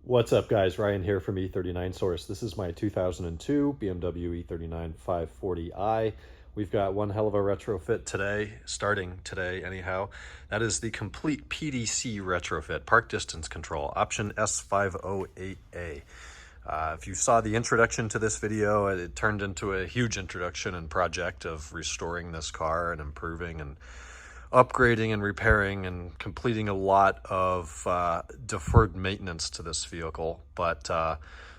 What's up, guys? Ryan here from E39 Source. This is my 2002 BMW E39 540i. We've got one hell of a retrofit today, starting today anyhow. That is the Complete PDC Retrofit, Park Distance Control, option S508A. If you saw the introduction to this video, it turned into a huge introduction and project of restoring this car and improving and upgrading and repairing and completing a lot of deferred maintenance to this vehicle. But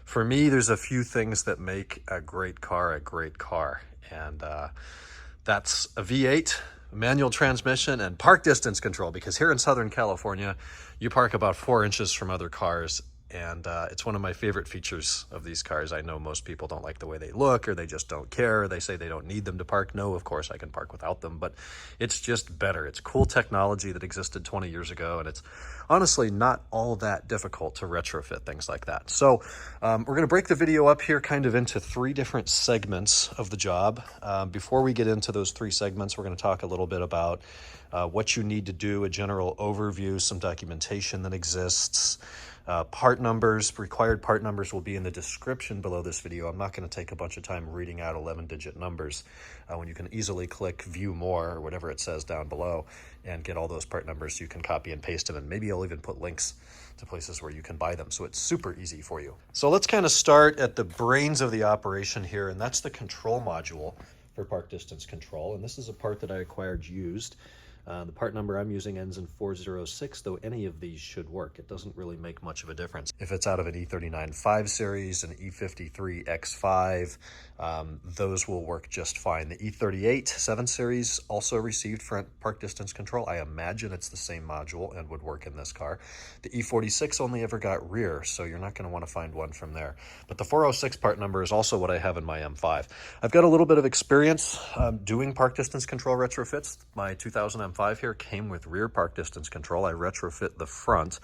for me, there's a few things that make a great car, and that's a V8, manual transmission, and park distance control, because here in Southern California you park about 4 inches from other cars, and it's one of my favorite features of these cars. I know most people don't like the way they look, or they just don't care, or they say they don't need them to park. No, of course I can park without them, but it's just better. It's cool technology that existed 20 years ago, and it's honestly not all that difficult to retrofit things like that. So we're going to break the video up here kind of into 3 different segments of the job. Before we get into those 3 segments, we're going to talk a little bit about what you need to do, a general overview, some documentation that exists. Part numbers, required part numbers will be in the description below this video. I'm not going to take a bunch of time reading out 11-digit numbers when you can easily click view more or whatever it says down below and get all those part numbers. You can copy and paste them, and maybe I'll even put links to places where you can buy them, so it's super easy for you. So let's kind of start at the brains of the operation here, and that's the control module for park distance control. And this is a part that I acquired used. The part number I'm using ends in 406, though any of these should work. It doesn't really make much of a difference. If it's out of an E39 5 Series, an E53 X5, those will work just fine. The E38 7 Series also received front park distance control. I imagine it's the same module and would work in this car. The E46 only ever got rear, so you're not going to want to find one from there. But the 406 part number is also what I have in my M5. I've got a little bit of experience doing park distance control retrofits. My 2000 M5 here came with rear park distance control. I retrofit the front,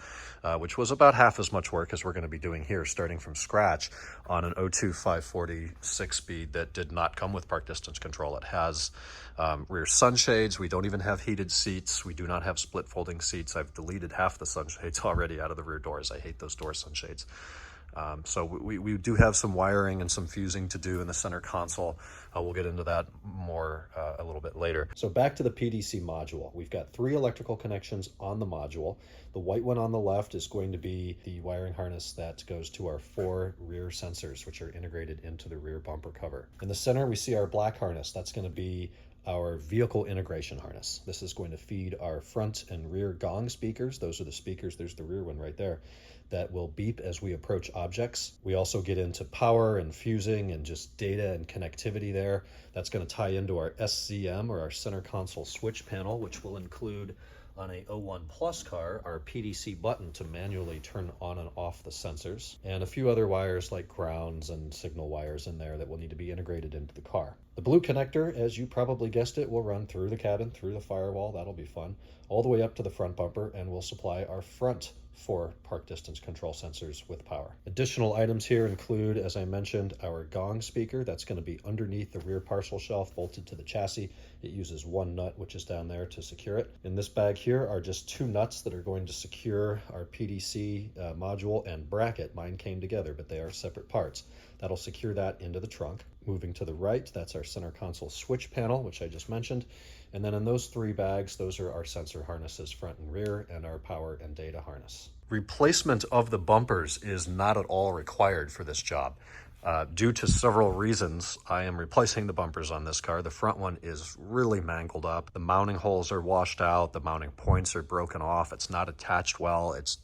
which was about half as much work as we're going to be doing here, starting from scratch on an 02 540 6-speed that did not come with park distance control. It has rear sunshades. We don't even have heated seats. We do not have split folding seats. I've deleted half the sunshades already out of the rear doors. I hate those door sunshades. So we do have some wiring and some fusing to do in the center console. We'll get into that more a little bit later. So back to the PDC module. We've got 3 electrical connections on the module. The white one on the left is going to be the wiring harness that goes to our 4 rear sensors, which are integrated into the rear bumper cover. In the center, we see our black harness. That's going to be our vehicle integration harness. This is going to feed our front and rear gong speakers. Those are the speakers. There's the rear one right there that will beep as we approach objects. We also get into power and fusing and just data and connectivity there. That's going to tie into our SCM, or our center console switch panel, which will include on a 01 Plus car our PDC button to manually turn on and off the sensors, and a few other wires like grounds and signal wires in there that will need to be integrated into the car. The blue connector, as you probably guessed it, will run through the cabin, through the firewall. That'll be fun, all the way up to the front bumper, and will supply our front 4 park distance control sensors with power. Additional items here include, as I mentioned, our gong speaker. That's going to be underneath the rear parcel shelf, bolted to the chassis. It uses 1 nut, which is down there, to secure it. In this bag here are just 2 nuts that are going to secure our PDC module and bracket. Mine came together, but they are separate parts. That'll secure that into the trunk. Moving to the right, that's our center console switch panel, which I just mentioned. And then in those 3 bags, those are our sensor harnesses, front and rear, and our power and data harness. Replacement of the bumpers is not at all required for this job. Due to several reasons, I am replacing the bumpers on this car. The front one is really mangled up. The mounting holes are washed out. The mounting points are broken off. It's not attached well. It's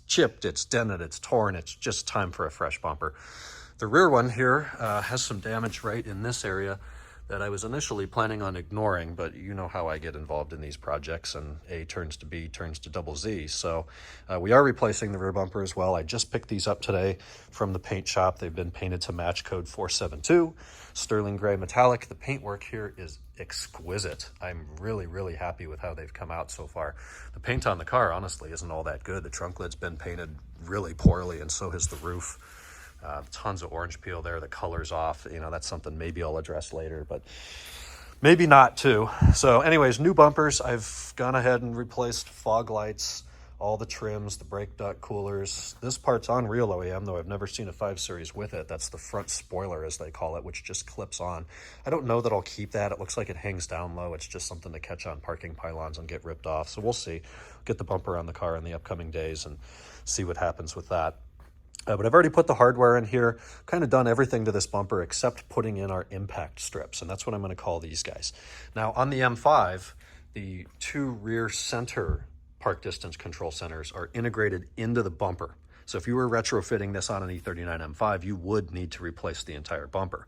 chipped, it's dented, it's torn. It's just time for a fresh bumper. The rear one here has some damage right in this area that I was initially planning on ignoring, but you know how I get involved in these projects, and A turns to B turns to double Z. So we are replacing the rear bumper as well. I just picked these up today from the paint shop. They've been painted to match code 472, sterling gray metallic. The paintwork here is exquisite. I'm really happy with how they've come out so far. The paint on the car honestly isn't all that good. The trunk lid's been painted really poorly, and so has the roof. Tons of orange peel there. The color's off. You know, that's something maybe I'll address later, but maybe not too. So anyways, new bumpers. I've gone ahead and replaced fog lights all the trims, the brake duct coolers. This part's on real OEM, though I've never seen a 5 Series with it. That's the front spoiler, as they call it, which just clips on. I don't know that I'll keep that. It looks like it hangs down low. It's just something to catch on parking pylons and get ripped off. So we'll see. Get the bumper on the car in the upcoming days and see what happens with that. But I've already put the hardware in here, kind of done everything to this bumper except putting in our impact strips, and that's what I'm going to call these guys. Now, on the M5, the 2 rear center park distance control centers are integrated into the bumper. So if you were retrofitting this on an E39 M5, you would need to replace the entire bumper.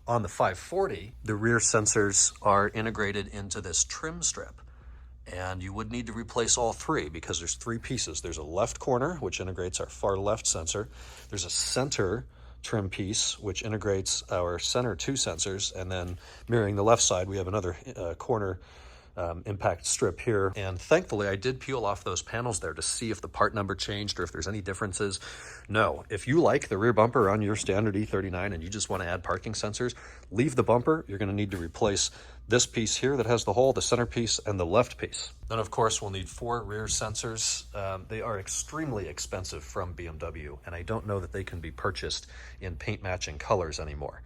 On the 540, the rear sensors are integrated into this trim strip, and you would need to replace all 3 because there's 3 pieces. There's a left corner, which integrates our far left sensor. There's a center trim piece, which integrates our center 2 sensors, and then mirroring the left side, we have another corner impact strip here. And thankfully I did peel off those panels there to see if the part number changed or if there's any differences. No, if you like the rear bumper on your standard E39 and you just want to add parking sensors, leave the bumper. You're going to need to replace this piece here that has the hole, the center piece, and the left piece. Then of course we'll need 4 rear sensors. They are extremely expensive from BMW, and I don't know that they can be purchased in paint matching colors anymore.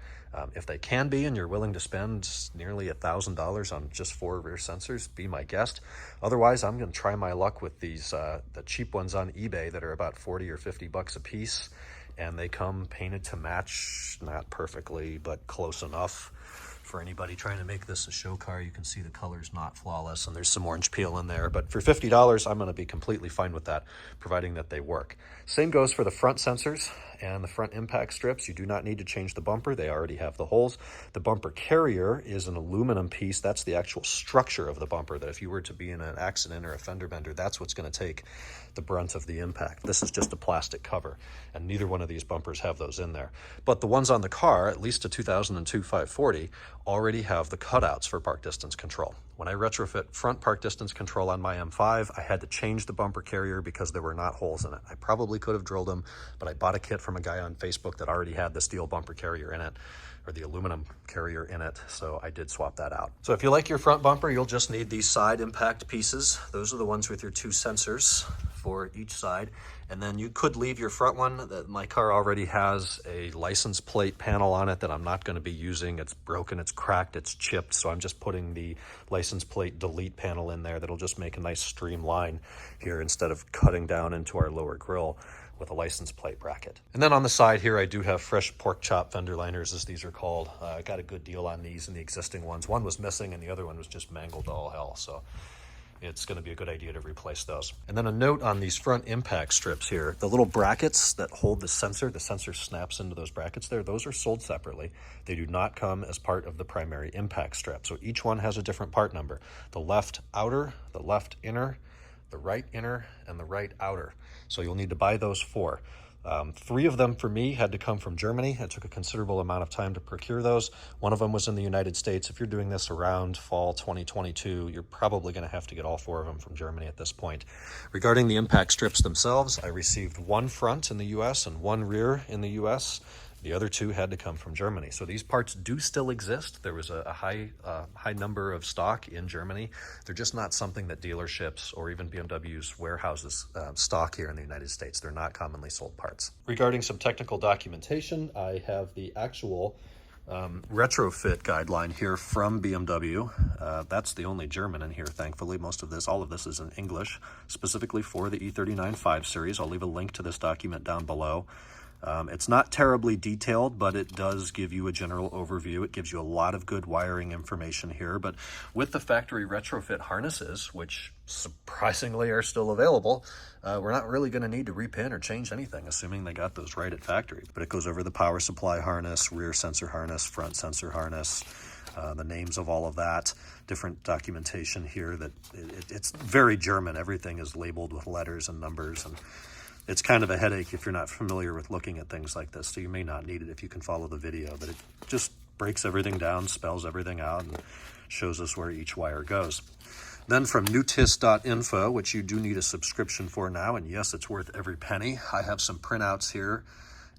If they can be and you're willing to spend nearly $1,000 on just 4 rear sensors, be my guest. Otherwise, I'm going to try my luck with these the cheap ones on eBay that are about 40 or 50 bucks a piece, and they come painted to match, not perfectly, but close enough. For anybody trying to make this a show car, you can see the color's not flawless and there's some orange peel in there, but for $50, I'm going to be completely fine with that, providing that they work. Same goes for the front sensors and the front impact strips. You do not need to change the bumper. They already have the holes. The bumper carrier is an aluminum piece. That's the actual structure of the bumper, that if you were to be in an accident or a fender bender, that's what's going to take the brunt of the impact. This is just a plastic cover, and neither one of these bumpers have those in there. But the ones on the car, at least a 2002 540, already have the cutouts for park distance control. When I retrofit front park distance control on my M5, I had to change the bumper carrier because there were not holes in it. I probably could have drilled them, but I bought a kit from a guy on Facebook that already had the steel bumper carrier in it, or the aluminum carrier in it, so I did swap that out. So if you like your front bumper, you'll just need these side impact pieces. Those are the ones with your 2 sensors for each side. And then you could leave your front one. My car already has a license plate panel on it that I'm not going to be using. It's broken, it's cracked, it's chipped, so I'm just putting the license plate delete panel in there. That'll just make a nice streamline here instead of cutting down into our lower grille with a license plate bracket. And then on the side here, I do have fresh pork chop fender liners, as these are called. I got a good deal on these and the existing ones. One was missing and the other one was just mangled to all hell, so it's going to be a good idea to replace those. And then a note on these front impact strips here, the little brackets that hold the sensor snaps into those brackets there, those are sold separately. They do not come as part of the primary impact strip. So each one has a different part number. The left outer, the left inner, the right inner, and the right outer. So you'll need to buy those 4. 3 of them for me had to come from Germany. It took a considerable amount of time to procure those. One of them was in the United States. If you're doing this around fall 2022, you're probably going to have to get all 4 of them from Germany at this point. Regarding the impact strips themselves, I received 1 front in the US and 1 rear in the US. The other 2 had to come from Germany. So these parts do still exist. There was a high number of stock in Germany. They're just not something that dealerships or even BMW's warehouses stock here in the United States. They're not commonly sold parts. Regarding some technical documentation, I have the actual retrofit guideline here from BMW. That's the only German in here, thankfully. All of this is in English, specifically for the E39 5 Series. I'll leave a link to this document down below. It's not terribly detailed, but it does give you a general overview. It gives you a lot of good wiring information here. But with the factory retrofit harnesses, which surprisingly are still available, we're not really going to need to repin or change anything, assuming they got those right at factory. But it goes over the power supply harness, rear sensor harness, front sensor harness, the names of all of that, different documentation here. That it's very German. Everything is labeled with letters and numbers, and it's kind of a headache if you're not familiar with looking at things like this, so you may not need it if you can follow the video, but it just breaks everything down, spells everything out, and shows us where each wire goes. Then from newtis.info, which you do need a subscription for now, and yes, it's worth every penny. I have some printouts here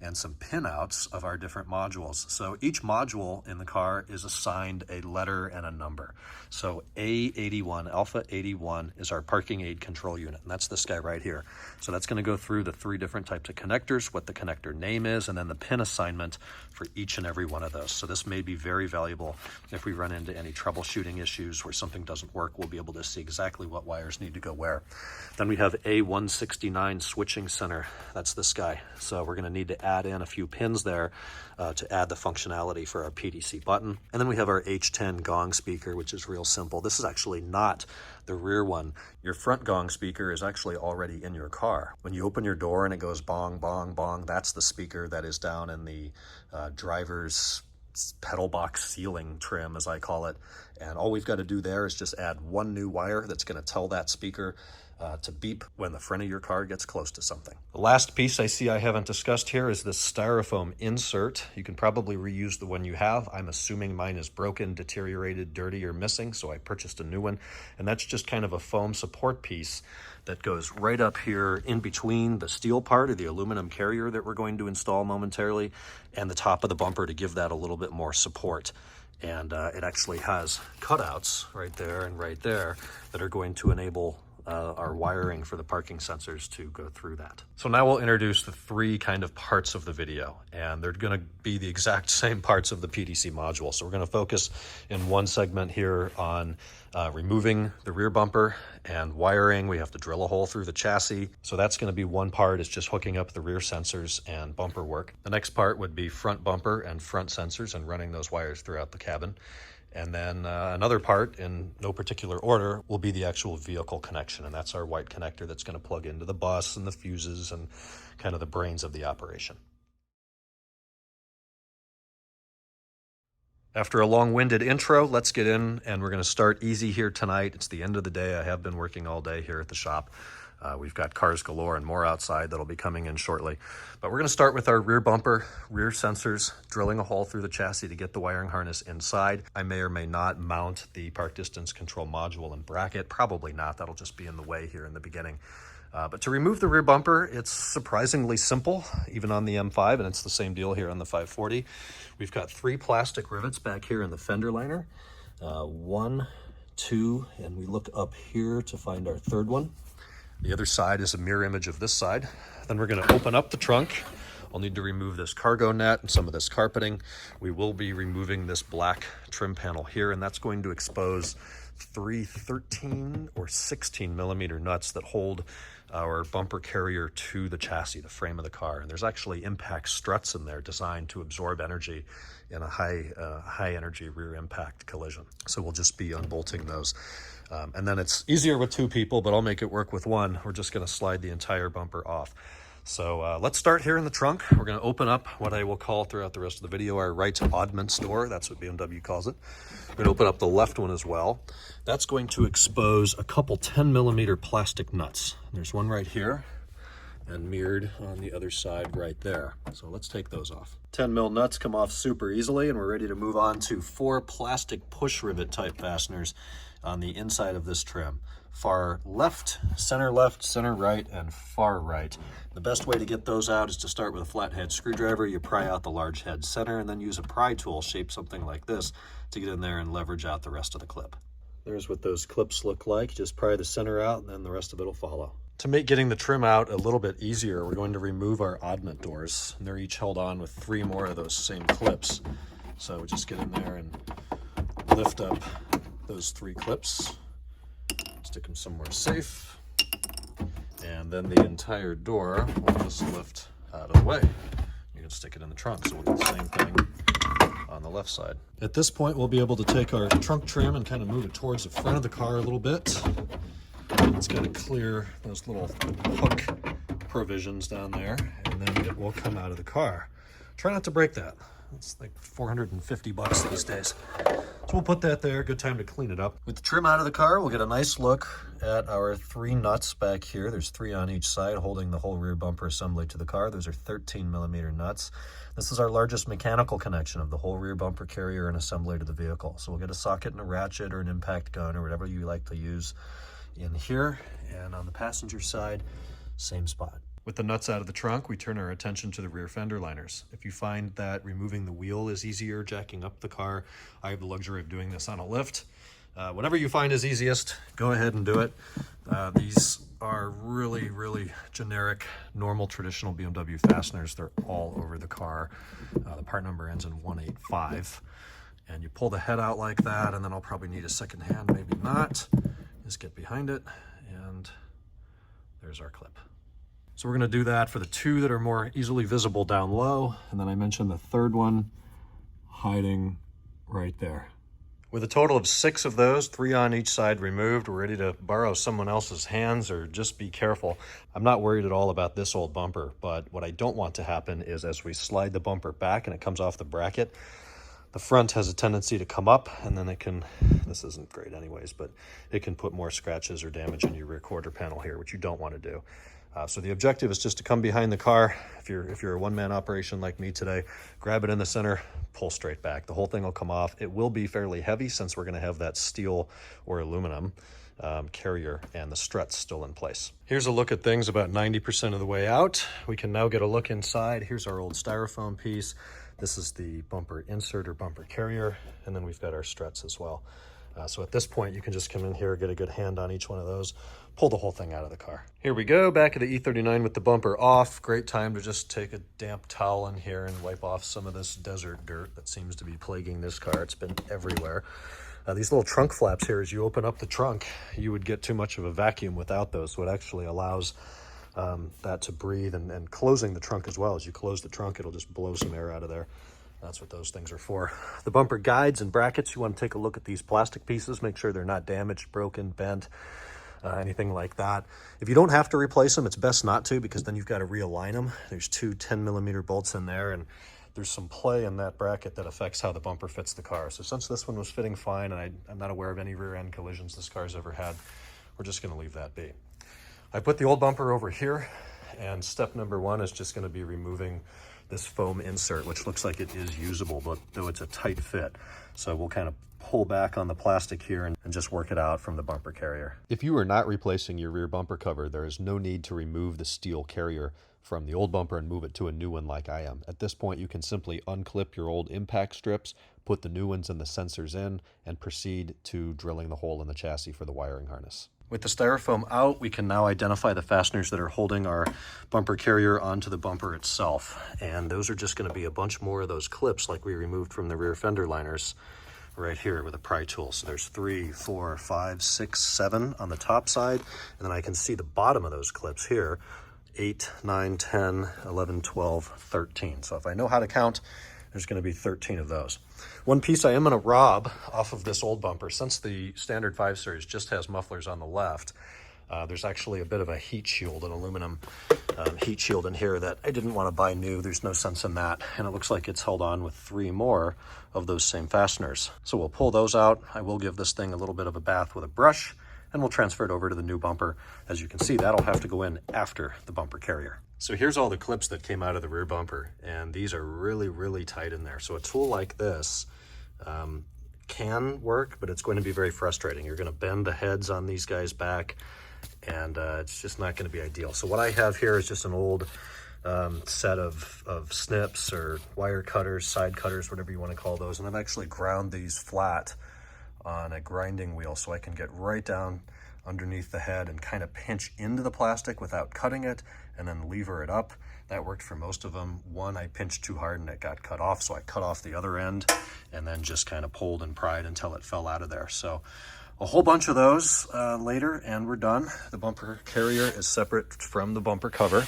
and some pinouts of our different modules. So each module in the car is assigned a letter and a number. So A81, Alpha 81 is our parking aid control unit, and that's this guy right here. So that's going to go through the 3 different types of connectors, what the connector name is, and then the pin assignment for each and every one of those. So this may be very valuable if we run into any troubleshooting issues where something doesn't work. We'll be able to see exactly what wires need to go where. Then we have A169 switching center. That's this guy. So we're going to need to add in a few pins there to add the functionality for our PDC button. And then we have our H10 gong speaker, which is real simple. This is actually not the rear one. Your front gong speaker is actually already in your car. When you open your door and it goes bong, bong, bong, that's the speaker that is down in the driver's pedal box ceiling trim, as I call it. And all we've got to do there is just add one new wire that's going to tell that speaker to beep when the front of your car gets close to something. The last piece I see I haven't discussed here is this styrofoam insert. You can probably reuse the one you have. I'm assuming mine is broken, deteriorated, dirty, or missing, so I purchased a new one. And that's just kind of a foam support piece that goes right up here in between the steel part or the aluminum carrier that we're going to install momentarily and the top of the bumper to give that a little bit more support. And it actually has cutouts right there and right there that are going to enable our wiring for the parking sensors to go through that. So now we'll introduce the 3 kind of parts of the video, and they're going to be the exact same parts of the PDC module. So we're going to focus in one segment here on removing the rear bumper and wiring. We have to drill a hole through the chassis. So that's going to be one part, is just hooking up the rear sensors and bumper work. The next part would be front bumper and front sensors and running those wires throughout the cabin. And then another part, in no particular order, will be the actual vehicle connection. And that's our white connector that's going to plug into the bus and the fuses and kind of the brains of the operation. After a long-winded intro, let's get in, and we're going to start easy here tonight. It's the end of the day. I have been working all day here at the shop. We've got cars galore and more outside that'll be coming in shortly. But we're going to start with our rear bumper, rear sensors, drilling a hole through the chassis to get the wiring harness inside. I may or may not mount the park distance control module and bracket. Probably not. That'll just be in the way here in the beginning. But to remove the rear bumper, it's surprisingly simple, even on the M5, and it's the same deal here on the 540. We've got 3 plastic rivets back here in the fender liner. 1, 2, and we look up here to find our 3rd one. The other side is a mirror image of this side. Then we're going to open up the trunk. I'll need to remove this cargo net and some of this carpeting. We will be removing this black trim panel here, and that's going to expose 3 13 or 16 millimeter nuts that hold our bumper carrier to the chassis, the frame of the car. And there's actually impact struts in there designed to absorb energy in a high energy rear impact collision. So we'll just be unbolting those. And then it's easier with 2 people, but I'll make it work with 1. We're just going to slide the entire bumper off. So let's start here in the trunk. We're going to open up what I will call throughout the rest of the video our right oddments door. That's what BMW calls it. We're going to open up the left one as well. That's going to expose a couple 10 millimeter plastic nuts. There's one right here and mirrored on the other side right there. So let's take those off. 10 mil nuts come off super easily, and we're ready to move on to 4 plastic push rivet type fasteners on the inside of this trim. Far left, center right, and far right. The best way to get those out is to start with a flathead screwdriver. You pry out the large head center and then use a pry tool shaped something like this to get in there and leverage out the rest of the clip. There's what those clips look like. Just pry the center out and then the rest of it will follow. To make getting the trim out a little bit easier, we're going to remove our oddment doors. And they're each held on with 3 more of those same clips. So just get in there and lift up those 3 clips, stick them somewhere safe, and then the entire door will just lift out of the way. You can stick it in the trunk, so we'll do the same thing on the left side. At this point, we'll be able to take our trunk trim and kind of move it towards the front of the car a little bit. It's got to clear those little hook provisions down there, and then it will come out of the car. Try not to break that. It's like $450 these days. So we'll put that there. Good time to clean it up. With the trim out of the car, we'll get a nice look at our 3 nuts back here. There's 3 on each side holding the whole rear bumper assembly to the car. Those are 13 millimeter nuts. This is our largest mechanical connection of the whole rear bumper carrier and assembly to the vehicle. So we'll get a socket and a ratchet or an impact gun or whatever you like to use in here. And on the passenger side, same spot. With the nuts out of the trunk, we turn our attention to the rear fender liners. If you find that removing the wheel is easier, jacking up the car, I have the luxury of doing this on a lift. Whatever you find is easiest, go ahead and do it. These are really, really generic, normal, traditional BMW fasteners. They're all over the car. The part number ends in 185. And you pull the head out like that, and then I'll probably need a second hand, maybe not. Just get behind it, and there's our clip. So we're going to do that for the two that are more easily visible down low, and then I mentioned the third one hiding right there. With a total of 6 of those, 3 on each side removed, we're ready to borrow someone else's hands or just be careful. I'm not worried at all about this old bumper, but what I don't want to happen is as we slide the bumper back and it comes off the bracket, the front has a tendency to come up, and then it can, this isn't great anyways, but it can put more scratches or damage in your rear quarter panel here, which you don't want to do. So the objective is just to come behind the car. If you're a one-man operation like me today, grab it in the center, pull straight back. The whole thing will come off. It will be fairly heavy since we're going to have that steel or aluminum carrier and the struts still in place. Here's a look at things about 90% of the way out. We can now get a look inside. Here's our old styrofoam piece. This is the bumper insert or bumper carrier, and then we've got our struts as well. So at this point, you can just come in here, get a good hand on each one of those, pull the whole thing out of the car. Here we go, back of the E39 with the bumper off. Great time to just take a damp towel in here and wipe off some of this desert dirt that seems to be plaguing this car. It's been everywhere. These little trunk flaps here, as you open up the trunk, you would get too much of a vacuum without those, so it actually allows that to breathe, and closing the trunk as well. As you close the trunk, it'll just blow some air out of there. That's what those things are for. The bumper guides and brackets, you want to take a look at these plastic pieces, make sure they're not damaged, broken, bent, anything like that. If you don't have to replace them, it's best not to, because then you've got to realign them. There's 2 10mm bolts in there, and there's some play in that bracket that affects how the bumper fits the car. So since this one was fitting fine, and I'm not aware of any rear end collisions this car's ever had, we're just going to leave that be. I put the old bumper over here, and step number 1 is just going to be removing this foam insert, which looks like it is usable, but though it's a tight fit. So we'll kind of pull back on the plastic here and just work it out from the bumper carrier. If you are not replacing your rear bumper cover, there is no need to remove the steel carrier from the old bumper and move it to a new one like I am. At this point, you can simply unclip your old impact strips, put the new ones and the sensors in, and proceed to drilling the hole in the chassis for the wiring harness. With the styrofoam out, we can now identify the fasteners that are holding our bumper carrier onto the bumper itself. And those are just going to be a bunch more of those clips like we removed from the rear fender liners right here with a pry tool. So there's 3, 4, 5, 6, 7 on the top side. And then I can see the bottom of those clips here, 8, 9, 10, 11, 12, 13. So if I know how to count, there's going to be 13 of those. One piece I am going to rob off of this old bumper, since the standard 5 Series just has mufflers on the left, there's actually a bit of a heat shield, an aluminum heat shield in here that I didn't want to buy new. There's no sense in that. And it looks like it's held on with 3 more of those same fasteners. So we'll pull those out. I will give this thing a little bit of a bath with a brush, and we'll transfer it over to the new bumper. As you can see, that'll have to go in after the bumper carrier. So here's all the clips that came out of the rear bumper, and these are really, really tight in there. So a tool like this can work, but it's going to be very frustrating. You're going to bend the heads on these guys back, and it's just not going to be ideal. So what I have here is just an old set of snips or wire cutters, side cutters, whatever you want to call those, and I've actually ground these flat on a grinding wheel so I can get right down underneath the head and kind of pinch into the plastic without cutting it, and then lever it up. That worked for most of them. One, I pinched too hard and it got cut off, so I cut off the other end and then just kind of pulled and pried until it fell out of there. So a whole bunch of those later, and we're done. The bumper carrier is separate from the bumper cover.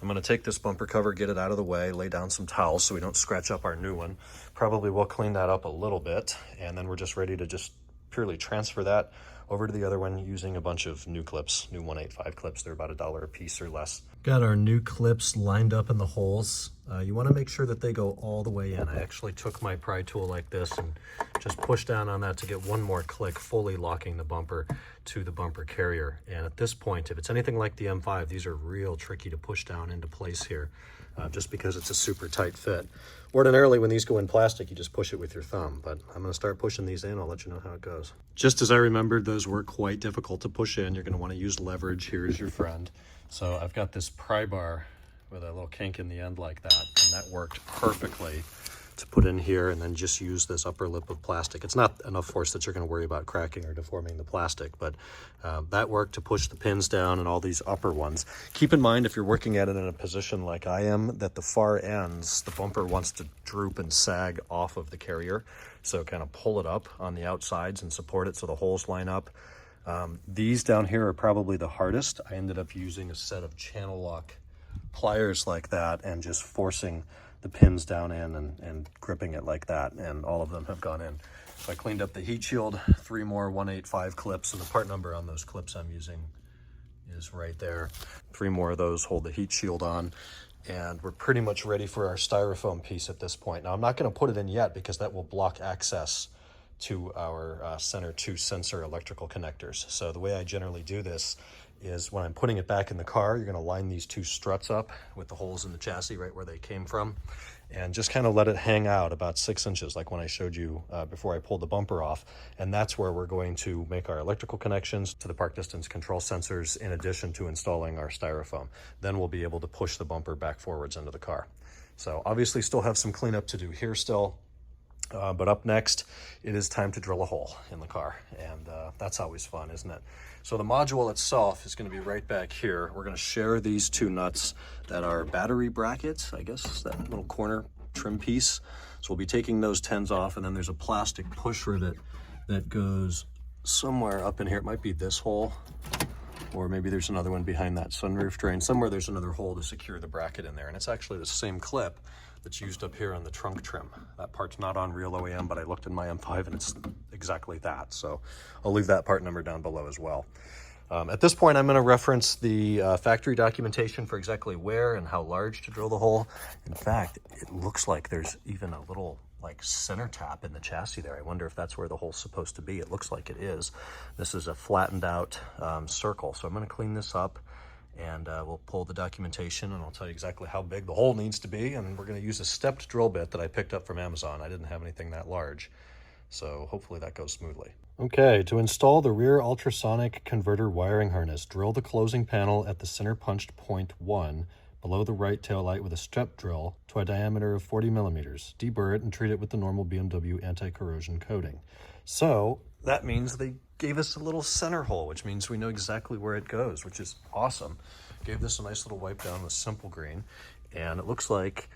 I'm going to take this bumper cover, get it out of the way, lay down some towels so we don't scratch up our new one. Probably will clean that up a little bit, and then we're just ready to just purely transfer that over to the other one using a bunch of new clips, new 185 clips. They're about $1 a piece or less. Got our new clips lined up in the holes. You want to make sure that they go all the way in. I actually took my pry tool like this and just pushed down on that to get one more click, fully locking the bumper to the bumper carrier. And at this point, if it's anything like the M5, these are real tricky to push down into place here. just because it's a super tight fit. Ordinarily, when these go in plastic, you just push it with your thumb, but I'm going to start pushing these in. I'll let you know how it goes. Just as I remembered, those were quite difficult to push in. You're going to want to use leverage. Here is your friend. So I've got this pry bar with a little kink in the end like that, and that worked perfectly to put in here, and then just use this upper lip of plastic. It's not enough force that you're going to worry about cracking or deforming the plastic, but that worked to push the pins down and all these upper ones. Keep in mind, if you're working at it in a position like I am, that the far ends, the bumper wants to droop and sag off of the carrier. So kind of pull it up on the outsides and support it so the holes line up. These down here are probably the hardest. I ended up using a set of channel lock pliers like that and just forcing the pins down in and gripping it like that, and all of them have gone in. So I cleaned up the heat shield, 3 more 185 clips, and the part number on those clips I'm using is right there. 3 more of those hold the heat shield on, and we're pretty much ready for our styrofoam piece at this point. Now I'm not going to put it in yet because that will block access to our center 2 sensor electrical connectors. So the way I generally do this is when I'm putting it back in the car, you're going to line these 2 struts up with the holes in the chassis right where they came from, and just kind of let it hang out about 6 inches, like when I showed you before I pulled the bumper off. And that's where we're going to make our electrical connections to the park distance control sensors, in addition to installing our styrofoam. Then we'll be able to push the bumper back forwards into the car. So obviously still have some cleanup to do here still. But up next, it is time to drill a hole in the car, and that's always fun, isn't it? So the module itself is going to be right back here. We're going to share these 2 nuts that are battery brackets, I guess, that little corner trim piece. So we'll be taking those 10s off, and then there's a plastic push rivet that goes somewhere up in here. It might be this hole, or maybe there's another one behind that sunroof drain. Somewhere there's another hole to secure the bracket in there, and it's actually the same clip that's used up here on the trunk trim. That part's not on real OEM, but I looked in my M5 and it's exactly that. So I'll leave that part number down below as well. At this point, I'm going to reference the factory documentation for exactly where and how large to drill the hole. In fact, it looks like there's even a little like center tap in the chassis there. I wonder if that's where the hole's supposed to be. It looks like it is. This is a flattened out circle. So I'm going to clean this up, and we'll pull the documentation, and I'll tell you exactly how big the hole needs to be. And we're going to use a stepped drill bit that I picked up from Amazon. I didn't have anything that large, so hopefully that goes smoothly. Okay, to install the rear ultrasonic converter wiring harness, drill the closing panel at the center punched point 1 below the right taillight with a step drill to a diameter of 40 millimeters. Deburr it and treat it with the normal BMW anti-corrosion coating. So that means they gave us a little center hole, which means we know exactly where it goes, which is awesome. Gave this a nice little wipe down with simple green, and it looks like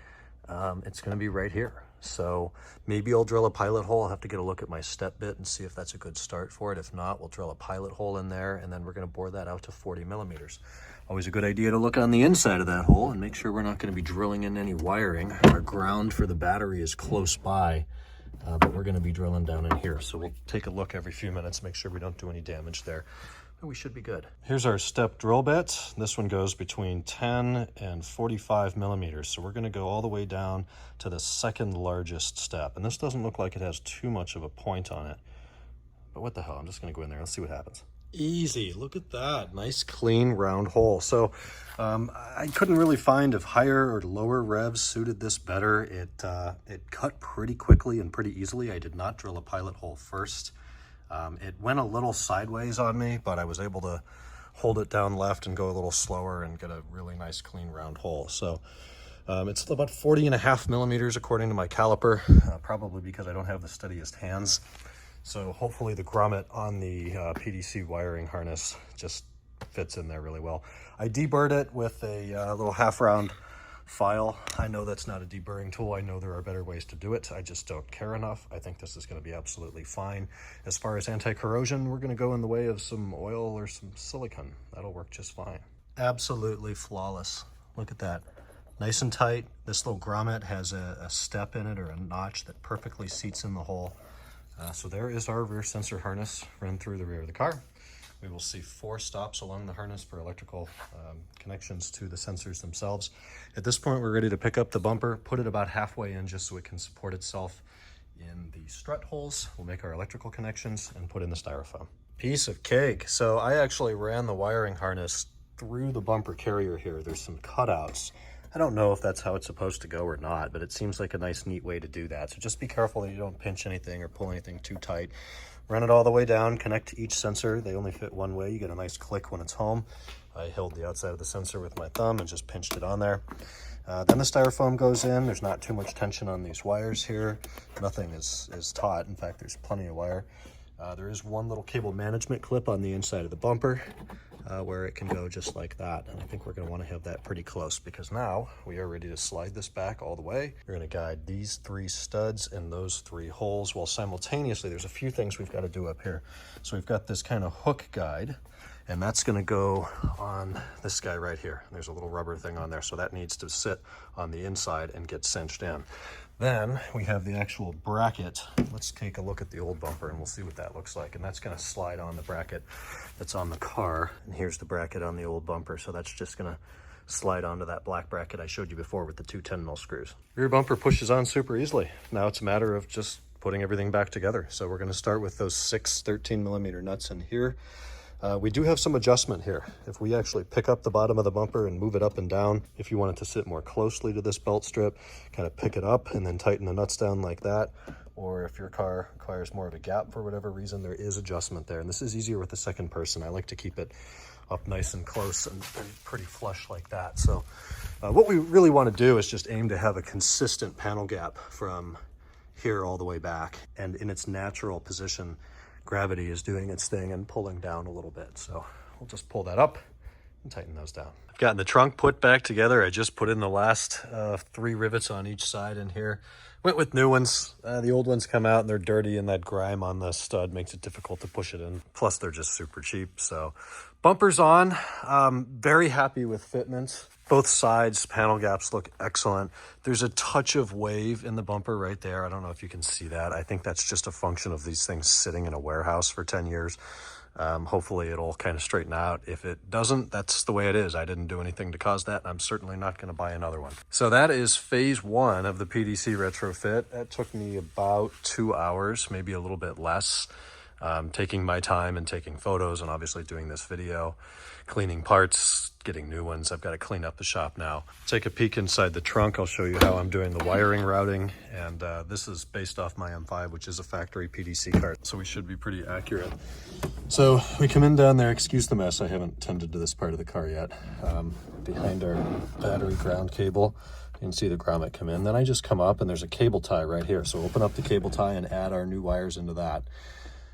it's going to be right here. So maybe I'll drill a pilot hole. I'll have to get a look at my step bit and see if that's a good start for it. If not, we'll drill a pilot hole in there, and then we're going to bore that out to 40 millimeters. Always a good idea to look on the inside of that hole and make sure we're not going to be drilling in any wiring. Our ground for the battery is close by, but we're going to be drilling down in here. So we'll take a look every few minutes, make sure we don't do any damage there. And we should be good. Here's our step drill bit. This one goes between 10 and 45 millimeters. So we're going to go all the way down to the second largest step. And this doesn't look like it has too much of a point on it. But what the hell, I'm just going to go in there. Let's see what happens. Easy, look at that. Nice, clean, round hole. So I couldn't really find if higher or lower revs suited this better. It cut pretty quickly and pretty easily. I did not drill a pilot hole first. It went a little sideways on me, but I was able to hold it down left and go a little slower and get a really nice, clean, round hole. So it's about 40.5 millimeters according to my caliper, probably because I don't have the steadiest hands. So hopefully the grommet on the PDC wiring harness just fits in there really well. I deburred it with a little half-round file. I know that's not a deburring tool. I know there are better ways to do it. I just don't care enough. I think this is going to be absolutely fine. As far as anti-corrosion, we're going to go in the way of some oil or some silicone. That'll work just fine. Absolutely flawless. Look at that. Nice and tight. This little grommet has a step in it, or a notch, that perfectly seats in the hole. So there is our rear sensor harness run through the rear of the car. We will see 4 stops along the harness for electrical connections to the sensors themselves. At this point, we're ready to pick up the bumper, put it about halfway in just so it can support itself in the strut holes. We'll make our electrical connections and put in the styrofoam. Piece of cake. So I actually ran the wiring harness through the bumper carrier here. There's some cutouts I don't know if that's how it's supposed to go or not, but it seems like a nice, neat way to do that. So just be careful that you don't pinch anything or pull anything too tight. Run it all the way down, connect to each sensor. They only fit one way. You get a nice click when it's home. I held the outside of the sensor with my thumb and just pinched it on there. Then the styrofoam goes in. There's not too much tension on these wires here. Nothing is taut. In fact, there's plenty of wire. There is one little cable management clip on the inside of the bumper where it can go just like that. And I think we're going to want to have that pretty close, because now we are ready to slide this back all the way. We're going to guide these 3 studs in those 3 holes, while simultaneously there's a few things we've got to do up here. So we've got this kind of hook guide, and that's going to go on this guy right here. There's a little rubber thing on there, so that needs to sit on the inside and get cinched in. Then we have the actual bracket. Let's take a look at the old bumper and we'll see what that looks like. And that's going to slide on the bracket that's on the car. And here's the bracket on the old bumper. So that's just going to slide onto that black bracket I showed you before with the 2 10-mil screws. Rear bumper pushes on super easily. Now it's a matter of just putting everything back together. So we're going to start with those 6 13mm nuts in here. We do have some adjustment here. If we actually pick up the bottom of the bumper and move it up and down, if you want it to sit more closely to this belt strip, kind of pick it up and then tighten the nuts down like that. Or if your car requires more of a gap for whatever reason, there is adjustment there. And this is easier with the second person. I like to keep it up nice and close and pretty flush like that. So what we really want to do is just aim to have a consistent panel gap from here all the way back. And in its natural position, gravity is doing its thing and pulling down a little bit. So we'll just pull that up and tighten those down. I've gotten the trunk put back together. I just put in the last 3 rivets on each side in here. Went with new ones. The old ones come out and they're dirty, and that grime on the stud makes it difficult to push it in. Plus they're just super cheap. So bumpers on. Very happy with fitment. Both sides panel gaps look excellent. There's a touch of wave in the bumper right there. I don't know if you can see that. I think that's just a function of these things sitting in a warehouse for 10 years. Hopefully it'll kind of straighten out. If it doesn't, that's the way it is. I didn't do anything to cause that. I'm certainly not going to buy another one. So that is phase 1 of the PDC retrofit. That took me about 2 hours, maybe a little bit less. Taking my time and taking photos and obviously doing this video, cleaning parts, getting new ones. I've got to clean up the shop now. Take a peek inside the trunk. I'll show you how I'm doing the wiring routing. And this is based off my M5, which is a factory PDC cart. So we should be pretty accurate. So we come in down there. Excuse the mess. I haven't tended to this part of the car yet. Behind our battery ground cable, you can see the grommet come in. Then I just come up and there's a cable tie right here. So open up the cable tie and add our new wires into that.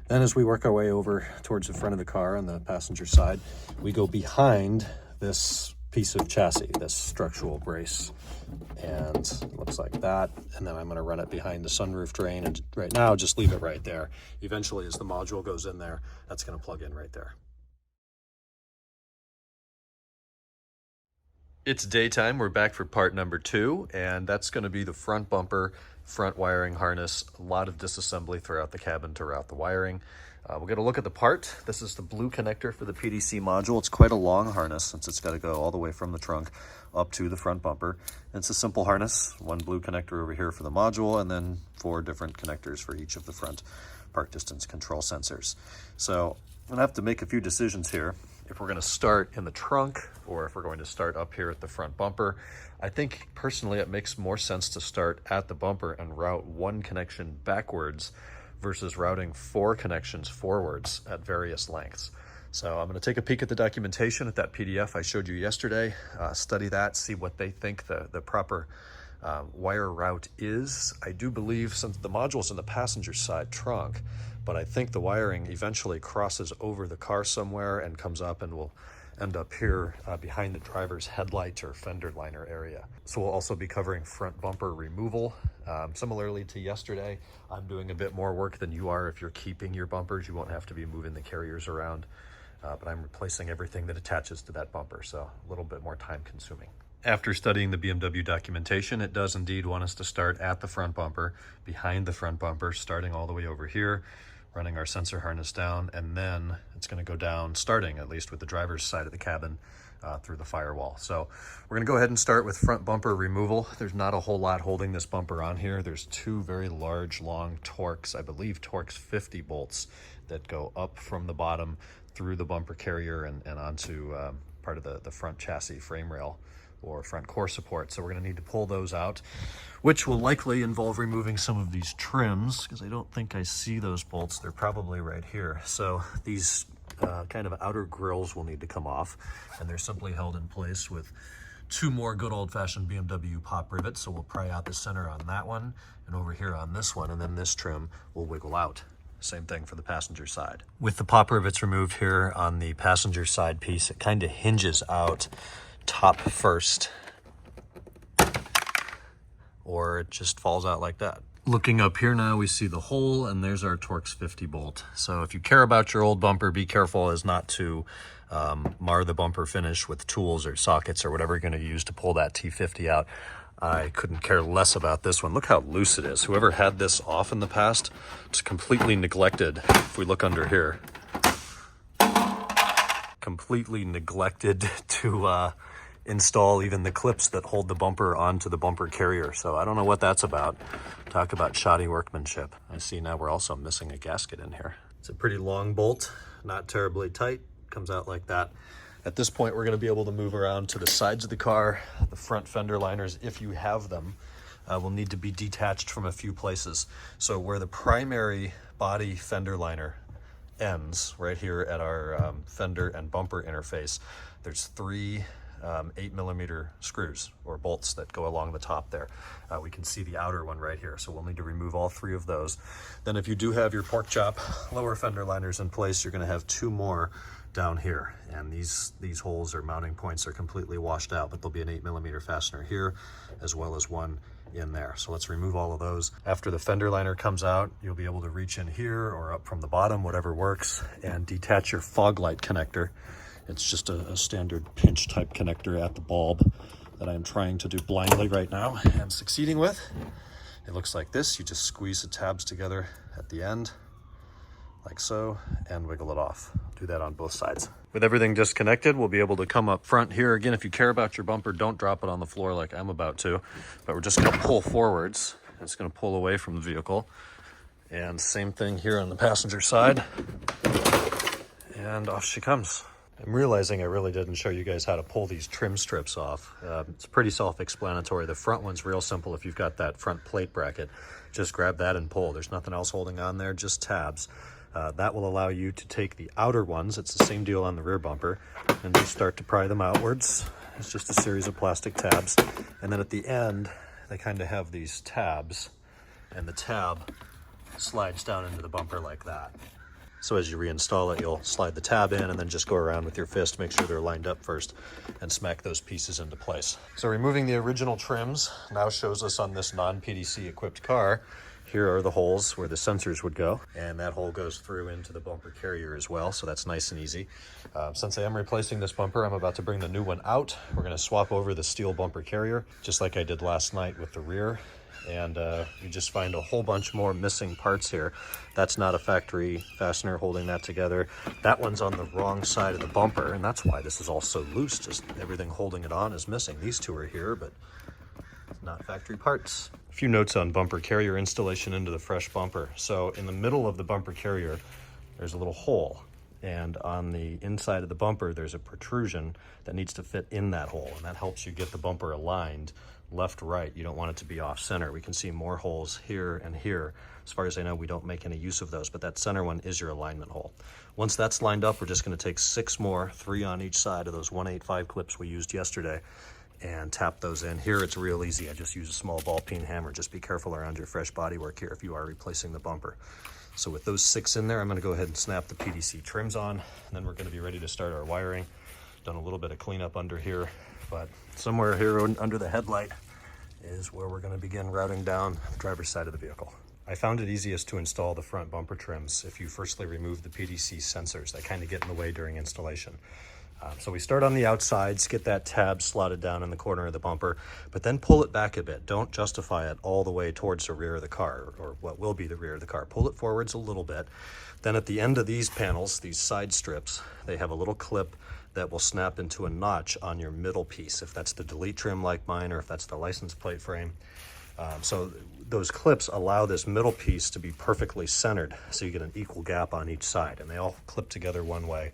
Then as we work our way over towards the front of the car on the passenger side, we go behind this piece of chassis, this structural brace, and it looks like that. And then I'm going to run it behind the sunroof drain, and right now just leave it right there. Eventually, as the module goes in there, that's going to plug in right there. It's daytime. We're back for part number 2, and that's going to be the front bumper, front wiring harness, a lot of disassembly throughout the cabin to route the wiring. We'll get a look at the part. This is the blue connector for the PDC module. It's quite a long harness since it's got to go all the way from the trunk up to the front bumper. And it's a simple harness, one blue connector over here for the module, and then 4 different connectors for each of the front park distance control sensors. So I'm gonna have to make a few decisions here. If we're going to start in the trunk or if we're going to start up here at the front bumper. I think personally it makes more sense to start at the bumper and route 1 connection backwards versus routing 4 connections forwards at various lengths. So I'm going to take a peek at the documentation at that PDF I showed you yesterday, study that, see what they think the proper wire route is. I do believe, since the module's in the passenger side trunk, but I think the wiring eventually crosses over the car somewhere and comes up and will end up here behind the driver's headlight or fender liner area. So we'll also be covering front bumper removal. Similarly to yesterday, I'm doing a bit more work than you are. If you're keeping your bumpers, you won't have to be moving the carriers around, but I'm replacing everything that attaches to that bumper, so a little bit more time consuming. After studying the BMW documentation, it does indeed want us to start at the front bumper, behind the front bumper, starting all the way over here, running our sensor harness down, and then it's going to go down, starting at least with the driver's side of the cabin, through the firewall. So we're going to go ahead and start with front bumper removal. There's not a whole lot holding this bumper on here. There's 2 very large, long Torx, I believe Torx 50 bolts that go up from the bottom through the bumper carrier and onto part of the front chassis frame rail or front core support. So we're going to need to pull those out, which will likely involve removing some of these trims, because I don't think I see those bolts. They're probably right here. So these kind of outer grills will need to come off, and they're simply held in place with two more good old-fashioned BMW pop rivets. So we'll pry out the center on that one and over here on this one, and then this trim will wiggle out. Same thing for the passenger side. With the pop rivets removed here on the passenger side piece, it kind of hinges out top first, or it just falls out like that. Looking up here now, we see the hole, and there's our Torx 50 bolt. So if you care about your old bumper, be careful as not to mar the bumper finish with tools or sockets or whatever you're going to use to pull that T50 out. I couldn't care less about this one. Look how loose it is. Whoever had this off in the past, it's completely neglected. If we look under here, completely neglected to install even the clips that hold the bumper onto the bumper carrier. So I don't know what that's about. Talk about shoddy workmanship. I see now we're also missing a gasket in here. It's a pretty long bolt, not terribly tight, comes out like that. At this point, we're going to be able to move around to the sides of the car. The front fender liners, if you have them, will need to be detached from a few places. So where the primary body fender liner ends, right here at our fender and bumper interface, there's three 8mm screws or bolts that go along the top there. We can see the outer one right here, so we'll need to remove all three of those. Then if you do have your pork chop lower fender liners in place, you're going to have two more down here, and these holes or mounting points are completely washed out, but there'll be an 8mm fastener here as well as one in there. So let's remove all of those. After the fender liner comes out, you'll be able to reach in here or up from the bottom, whatever works, and detach your fog light connector. It's just a standard pinch type connector at the bulb that I'm trying to do blindly right now and succeeding with. It looks like this. You just squeeze the tabs together at the end like so and wiggle it off. Do that on both sides. With everything disconnected, we'll be able to come up front here. Again, if you care about your bumper, don't drop it on the floor like I'm about to, but we're just going to pull forwards. It's going to pull away from the vehicle. And same thing here on the passenger side. And off she comes. I'm realizing I really didn't show you guys how to pull these trim strips off. It's pretty self-explanatory. The front one's real simple. If you've got that front plate bracket, just grab that and pull. There's nothing else holding on there, just tabs. That will allow you to take the outer ones, it's the same deal on the rear bumper, and just start to pry them outwards. It's just a series of plastic tabs. And then at the end, they kind of have these tabs, and the tab slides down into the bumper like that. So as you reinstall it, you'll slide the tab in and then just go around with your fist, make sure they're lined up first, and smack those pieces into place. So removing the original trims now shows us on this non-PDC equipped car, here are the holes where the sensors would go, and that hole goes through into the bumper carrier as well, so that's nice and easy. Since I am replacing this bumper, I'm about to bring the new one out. We're going to swap over the steel bumper carrier, just like I did last night with the rear. And you just find a whole bunch more missing parts here. That's not a factory fastener holding that together. That one's on the wrong side of the bumper, and that's why this is all so loose. Just everything holding it on is missing. These two are here, but not factory parts. A few notes on bumper carrier installation into the fresh bumper. So in the middle of the bumper carrier, there's a little hole. And on the inside of the bumper, there's a protrusion that needs to fit in that hole, and that helps you get the bumper aligned left, right. You don't want it to be off center. We can see more holes here and here. As far as I know, we don't make any use of those, but that center one is your alignment hole. Once that's lined up, we're just going to take 6 more, 3 on each side of those 185 clips we used yesterday, and tap those in. Here it's real easy. I just use a small ball peen hammer. Just be careful around your fresh bodywork here if you are replacing the bumper. So with those 6 in there, I'm going to go ahead and snap the PDC trims on, and then we're going to be ready to start our wiring. Done a little bit of cleanup under here, but somewhere here under the headlight is where we're going to begin routing down the driver's side of the vehicle. I found it easiest to install the front bumper trims if you firstly remove the PDC sensors. They kind of get in the way during installation. So we start on the outsides, get that tab slotted down in the corner of the bumper, but then pull it back a bit. Don't justify it all the way towards the rear of the car, or what will be the rear of the car. Pull it forwards a little bit. Then at the end of these panels, these side strips, they have a little clip that will snap into a notch on your middle piece, if that's the delete trim like mine, or if that's the license plate frame. So those clips allow this middle piece to be perfectly centered, so you get an equal gap on each side, and they all clip together one way.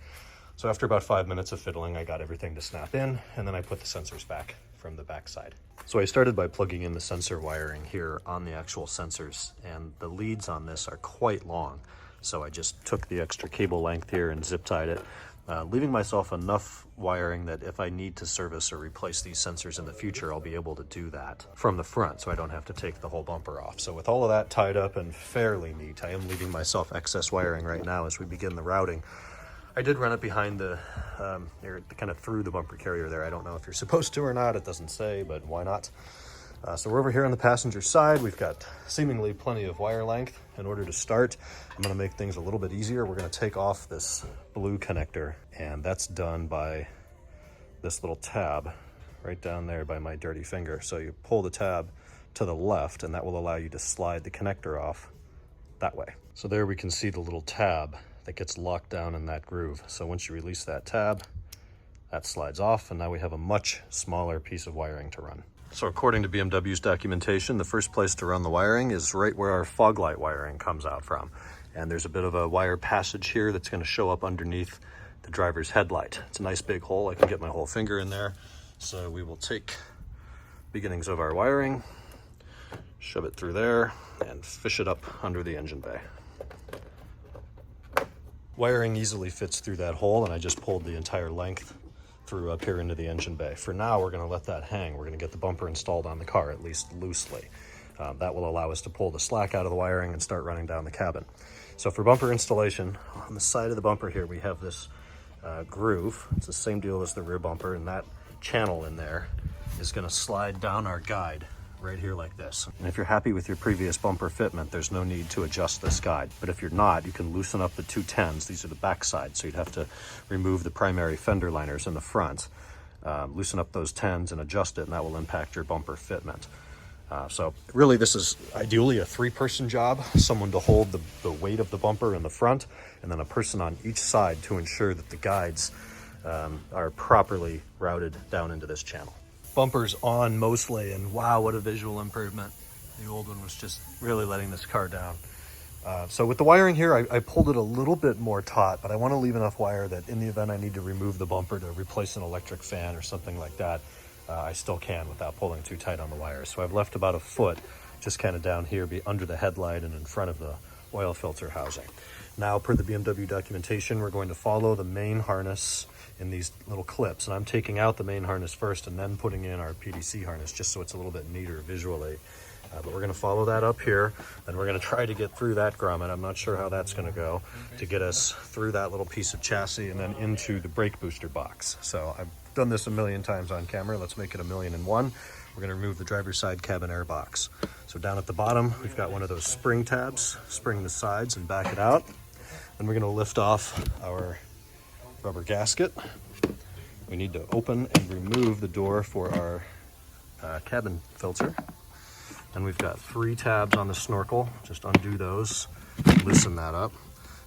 So after about 5 minutes of fiddling, I got everything to snap in, and then I put the sensors back from the back side. So I started by plugging in the sensor wiring here on the actual sensors, and the leads on this are quite long. So I just took the extra cable length here and zip tied it, leaving myself enough wiring that if I need to service or replace these sensors in the future, I'll be able to do that from the front, so I don't have to take the whole bumper off. So with all of that tied up and fairly neat, I am leaving myself excess wiring right now as we begin the routing. I did run it behind the, kind of through the bumper carrier there. I don't know if you're supposed to or not, it doesn't say, but why not? So we're over here on the passenger side. We've got seemingly plenty of wire length. In order to start, I'm gonna make things a little bit easier. We're gonna take off this blue connector, and that's done by this little tab right down there by my dirty finger. So you pull the tab to the left, and that will allow you to slide the connector off that way. So there we can see the little tab that gets locked down in that groove. So once you release that tab, that slides off, and now we have a much smaller piece of wiring to run. So according to BMW's documentation, the first place to run the wiring is right where our fog light wiring comes out from. And there's a bit of a wire passage here that's going to show up underneath the driver's headlight. It's a nice big hole. I can get my whole finger in there. So we will take beginnings of our wiring, shove it through there, and fish it up under the engine bay. Wiring easily fits through that hole, and I just pulled the entire length through up here into the engine bay. For now, we're going to let that hang. We're going to get the bumper installed on the car, at least loosely. That will allow us to pull the slack out of the wiring and start running down the cabin. So for bumper installation, on the side of the bumper here, we have this groove. It's the same deal as the rear bumper, and that channel in there is going to slide down our guide right here like this. And if you're happy with your previous bumper fitment, there's no need to adjust this guide. But if you're not, you can loosen up the two 10s. These are the back side, so you'd have to remove the primary fender liners in the front, loosen up those 10s and adjust it, and that will impact your bumper fitment. So really this is ideally a 3-person job, someone to hold the weight of the bumper in the front, and then a person on each side to ensure that the guides are properly routed down into this channel. Bumpers on mostly, and wow, what a visual improvement. The old one was just really letting this car down. So with the wiring here, I pulled it a little bit more taut, but I want to leave enough wire that in the event I need to remove the bumper to replace an electric fan or something like that, I still can without pulling too tight on the wires. So I've left about a foot just kind of down here, be under the headlight and in front of the oil filter housing. Now, per the BMW documentation, we're going to follow the main harness in these little clips, and I'm taking out the main harness first and then putting in our PDC harness just so it's a little bit neater visually. But we're going to follow that up here, and we're going to try to get through that grommet. I'm not sure how that's going to go to get us through that little piece of chassis and then into the brake booster box. So I've done this a million times on camera. Let's make it 1,000,001. We're going to remove the driver's side cabin air box. So down at the bottom, we've got one of those spring tabs, spring the sides and back it out. Then we're going to lift off our rubber gasket. We need to open and remove the door for our cabin filter. And we've got 3 tabs on the snorkel. Just undo those, loosen that up.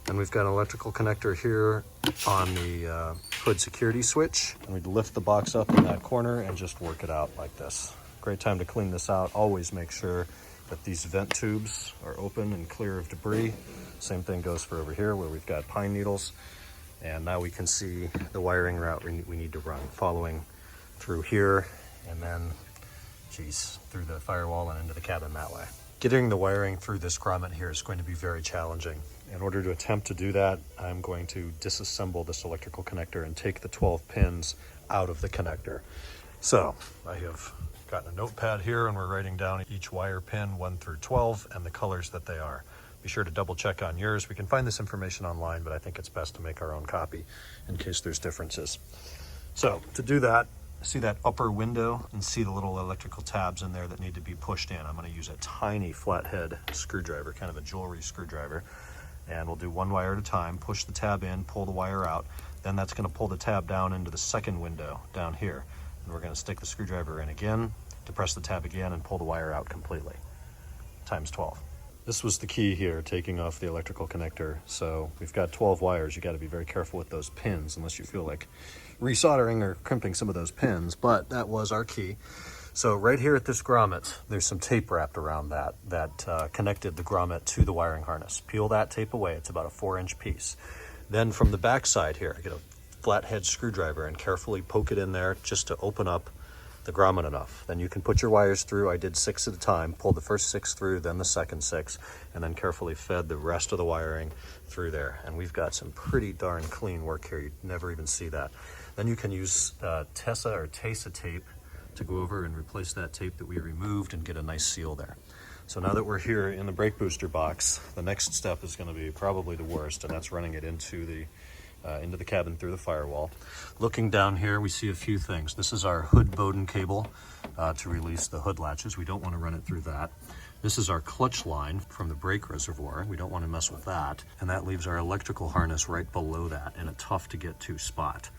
Then we've got an electrical connector here on the hood security switch. And we'd lift the box up in that corner and just work it out like this. Great time to clean this out. Always make sure that these vent tubes are open and clear of debris. Same thing goes for over here where we've got pine needles. And now we can see the wiring route we need to run, following through here and then, through the firewall and into the cabin that way. Getting the wiring through this grommet here is going to be very challenging. In order to attempt to do that, I'm going to disassemble this electrical connector and take the 12 pins out of the connector. So I have gotten a notepad here and we're writing down each wire pin 1 through 12 and the colors that they are. Be sure to double check on yours. We can find this information online, but I think it's best to make our own copy in case there's differences. So to do that, see that upper window and see the little electrical tabs in there that need to be pushed in. I'm going to use a tiny flathead screwdriver, kind of a jewelry screwdriver, and we'll do one wire at a time, push the tab in, pull the wire out. Then that's going to pull the tab down into the second window down here. And we're going to stick the screwdriver in again, depress the tab again, and pull the wire out completely, times 12. This was the key here, taking off the electrical connector. So we've got 12 wires. You got to be very careful with those pins unless you feel like resoldering or crimping some of those pins, but that was our key. So right here at this grommet, there's some tape wrapped around that connected the grommet to the wiring harness. Peel that tape away. It's about a 4-inch piece. Then from the back side here, I get a flathead screwdriver and carefully poke it in there just to open up the grommet enough. Then you can put your wires through. I did 6 at a time, pulled the first 6 through, then the second 6, and then carefully fed the rest of the wiring through there. And we've got some pretty darn clean work here. You'd never even see that. Then you can use Tesa or Tesa tape to go over and replace that tape that we removed and get a nice seal there. So now that we're here in the brake booster box, the next step is going to be probably the worst, and that's running it into the cabin through the firewall. Looking down here, we see a few things. This is our hood Bowden cable to release the hood latches. We don't want to run it through that. This is our clutch line from the brake reservoir. We don't want to mess with that. And that leaves our electrical harness right below that in a tough to get to spot.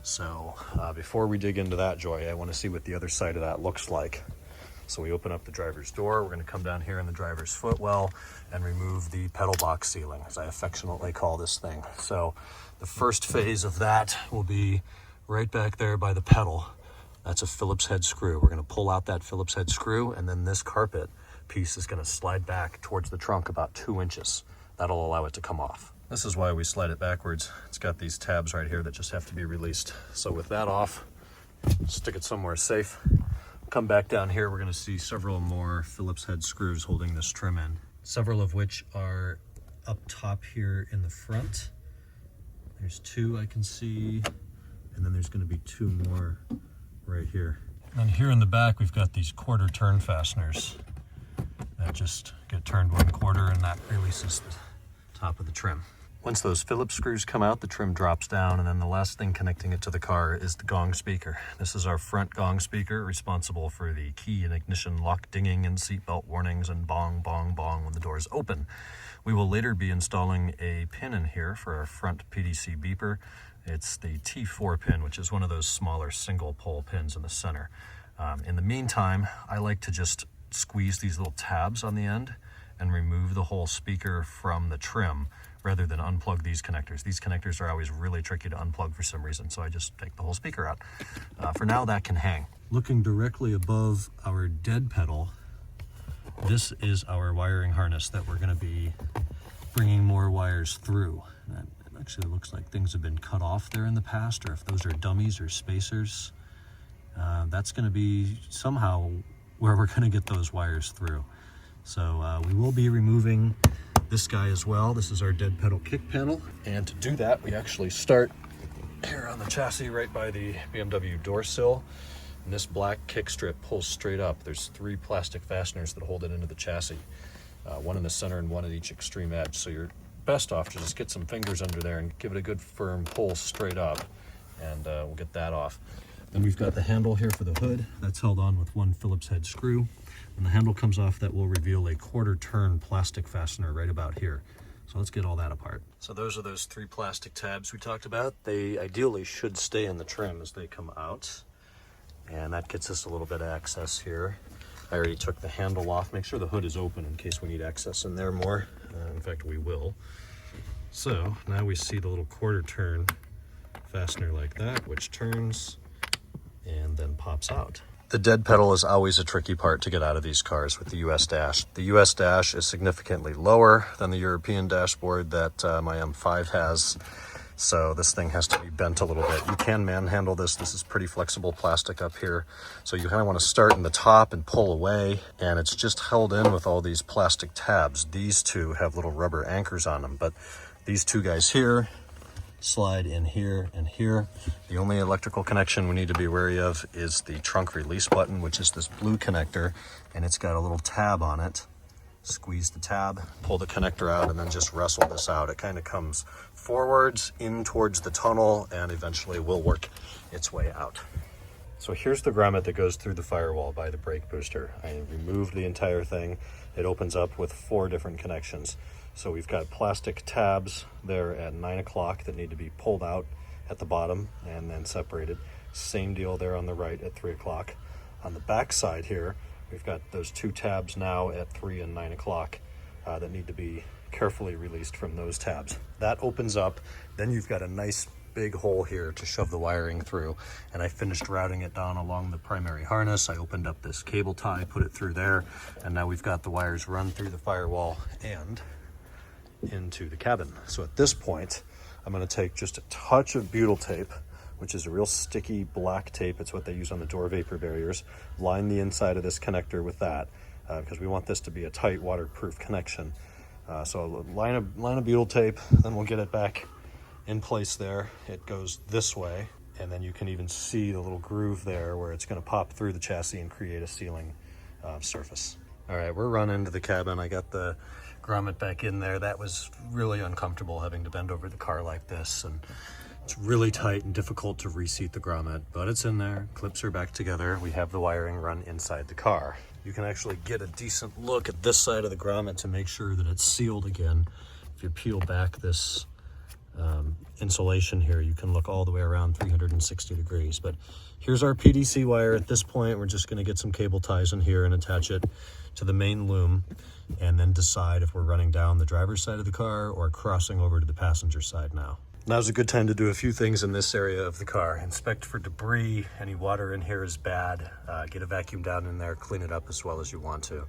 So before we dig into that, Joy, I want to see what the other side of that looks like. So we open up the driver's door. We're going to come down here in the driver's footwell and remove the pedal box sealing, as I affectionately call this thing. So the first phase of that will be right back there by the pedal. That's a Phillips head screw. We're going to pull out that Phillips head screw, and then this carpet piece is going to slide back towards the trunk about 2 inches. That'll allow it to come off. This is why we slide it backwards. It's got these tabs right here that just have to be released. So with that off, stick it somewhere safe. Come back down here, we're going to see several more Phillips head screws holding this trim in. Several of which are up top here in the front. There's 2 I can see, and then there's going to be 2 more right here. And here in the back, we've got these quarter turn fasteners that just get turned 1/4, and that releases the top of the trim. Once those Phillips screws come out, the trim drops down, and then the last thing connecting it to the car is the gong speaker. This is our front gong speaker, responsible for the key and ignition lock dinging and seatbelt warnings and bong, bong, bong when the doors open. We will later be installing a pin in here for our front PDC beeper. It's the T4 pin, which is one of those smaller single pole pins in the center. In the meantime, I like to just squeeze these little tabs on the end and remove the whole speaker from the trim, rather than unplug these connectors. These connectors are always really tricky to unplug for some reason, so I just take the whole speaker out. For now, that can hang. Looking directly above our dead pedal, this is our wiring harness that we're gonna be bringing more wires through. That actually looks like things have been cut off there in the past, or if those are dummies or spacers, that's gonna be somehow where we're gonna get those wires through. So we will be removing this guy as well. This is our dead pedal kick panel, and to do that we actually start here on the chassis right by the BMW door sill, and this black kick strip pulls straight up. There's 3 plastic fasteners that hold it into the chassis, 1 in the center and 1 at each extreme edge. So you're best off to just get some fingers under there and give it a good firm pull straight up, and we'll get that off. Then we've got the handle here for the hood. That's held on with 1 Phillips head screw. When the handle comes off, that will reveal a quarter turn plastic fastener right about here. So let's get all that apart. So those are those 3 plastic tabs we talked about. They ideally should stay in the trim as they come out. And that gets us a little bit of access here. I already took the handle off. Make sure the hood is open in case we need access in there more. In fact, we will. So now we see the little quarter turn fastener like that, which turns and then pops out. The dead pedal is always a tricky part to get out of these cars with the US dash. The US dash is significantly lower than the European dashboard that my M5 has, so this thing has to be bent a little bit. You can manhandle this. This is pretty flexible plastic up here, so you kind of want to start in the top and pull away, and it's just held in with all these plastic tabs. These 2 have little rubber anchors on them, but these 2 guys here slide in here and here. The only electrical connection we need to be wary of is the trunk release button, which is this blue connector, and it's got a little tab on it. Squeeze the tab, pull the connector out, and then just wrestle this out. It kind of comes forwards in towards the tunnel and eventually will work its way out. So here's the grommet that goes through the firewall by the brake booster. I removed the entire thing. It opens up with 4 different connections. So we've got plastic tabs there at 9 o'clock that need to be pulled out at the bottom and then separated. Same deal there on the right at 3 o'clock. On the back side here, we've got those 2 tabs now at 3 and 9 o'clock that need to be carefully released from those tabs. That opens up, then you've got a nice big hole here to shove the wiring through, and I finished routing it down along the primary harness. I opened up this cable tie, put it through there, and now we've got the wires run through the firewall and into the cabin. So at this point, I'm going to take just a touch of butyl tape, which is a real sticky black tape. It's what they use on the door vapor barriers. Line the inside of this connector with that because we want this to be a tight waterproof connection. So line of butyl tape, then we'll get it back in place there. It goes this way, and then you can even see the little groove there where it's going to pop through the chassis and create a sealing surface. All right, we're running to the cabin. I got the grommet back in there. That was really uncomfortable having to bend over the car like this, and it's really tight and difficult to reseat the grommet, but it's in there. Clips are back together. We have the wiring run inside the car. You can actually get a decent look at this side of the grommet to make sure that it's sealed again. If you peel back this insulation here, you can look all the way around 360 degrees. But here's our PDC wire. At this point, we're just going to get some cable ties in here and attach it to the main loom, and then decide if we're running down the driver's side of the car or crossing over to the passenger side now. Now's a good time to do a few things in this area of the car. Inspect for debris. Any water in here is bad. Get a vacuum down in there, clean it up as well as you want to.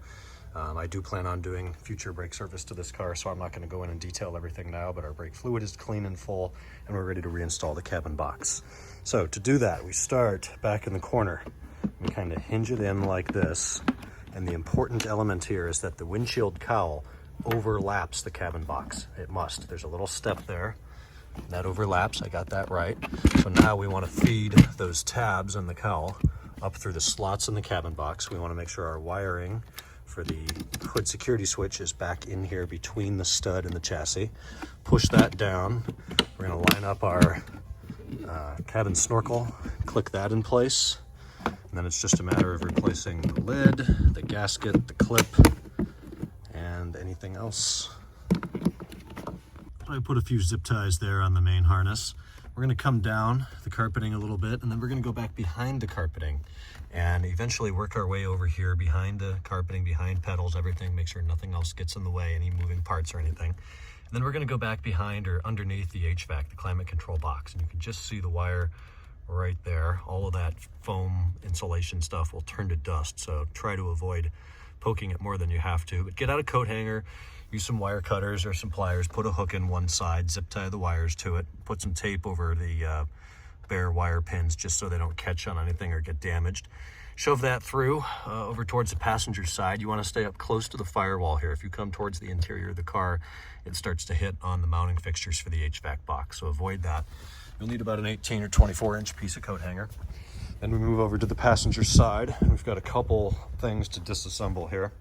I do plan on doing future brake service to this car, so I'm not going to go in and detail everything now, but our brake fluid is clean and full, and we're ready to reinstall the cabin box. So to do that, we start back in the corner. We kind of hinge it in like this, and the important element here is that the windshield cowl overlaps the cabin box. It must. There's a little step there. That overlaps. I got that right. So now we want to feed those tabs in the cowl up through the slots in the cabin box. We want to make sure our wiring for the hood security switch is back in here between the stud and the chassis. Push that down. We're going to line up our cabin snorkel, click that in place, and then it's just a matter of replacing the lid, the gasket, the clip, and anything else. I put a few zip ties there on the main harness. We're going to come down the carpeting a little bit, and then we're going to go back behind the carpeting and eventually work our way over here behind the carpeting, behind pedals, everything, make sure nothing else gets in the way, any moving parts or anything. And then we're going to go back behind or underneath the HVAC, the climate control box, and you can just see the wire right there. All of that foam insulation stuff will turn to dust, so try to avoid poking it more than you have to. But get out a coat hanger, use some wire cutters or some pliers, put a hook in one side, zip tie the wires to it, put some tape over the bare wire pins just so they don't catch on anything or get damaged. Shove that through over towards the passenger side. You want to stay up close to the firewall here. If you come towards the interior of the car, it starts to hit on the mounting fixtures for the HVAC box, so avoid that. You'll need about an 18 or 24 inch piece of coat hanger. Then we move over to the passenger side. We've got a couple things to disassemble here.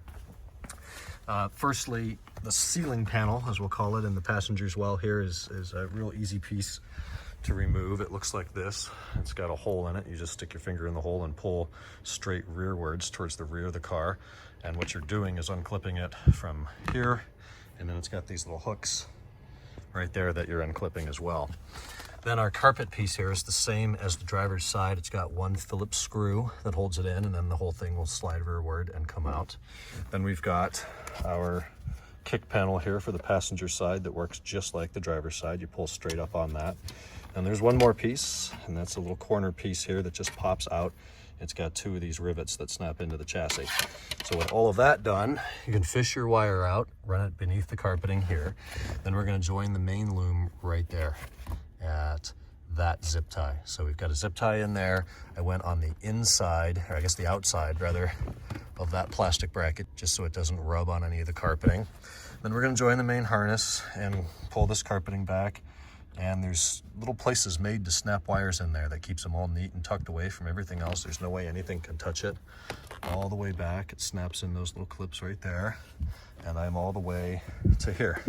Firstly, the ceiling panel, as we'll call it, in the passenger's well here is a real easy piece to remove. It looks like this. It's got a hole in it. You just stick your finger in the hole and pull straight rearwards towards the rear of the car. And what you're doing is unclipping it from here, and then it's got these little hooks right there that you're unclipping as well. Then our carpet piece here is the same as the driver's side. It's got one Phillips screw that holds it in, and then the whole thing will slide rearward and come out. Then we've got our kick panel here for the passenger side that works just like the driver's side. You pull straight up on that. And there's one more piece, and that's a little corner piece here that just pops out. It's got two of these rivets that snap into the chassis. So with all of that done, you can fish your wire out, run it beneath the carpeting here. Then we're going to join the main loom right there at that zip tie. So we've got a zip tie in there. I went on the inside, or I guess the outside rather, of that plastic bracket just so it doesn't rub on any of the carpeting. Then we're going to join the main harness and pull this carpeting back. And there's little places made to snap wires in there that keeps them all neat and tucked away from everything else. There's no way anything can touch it. All the way back, it snaps in those little clips right there. And I'm all the way to here.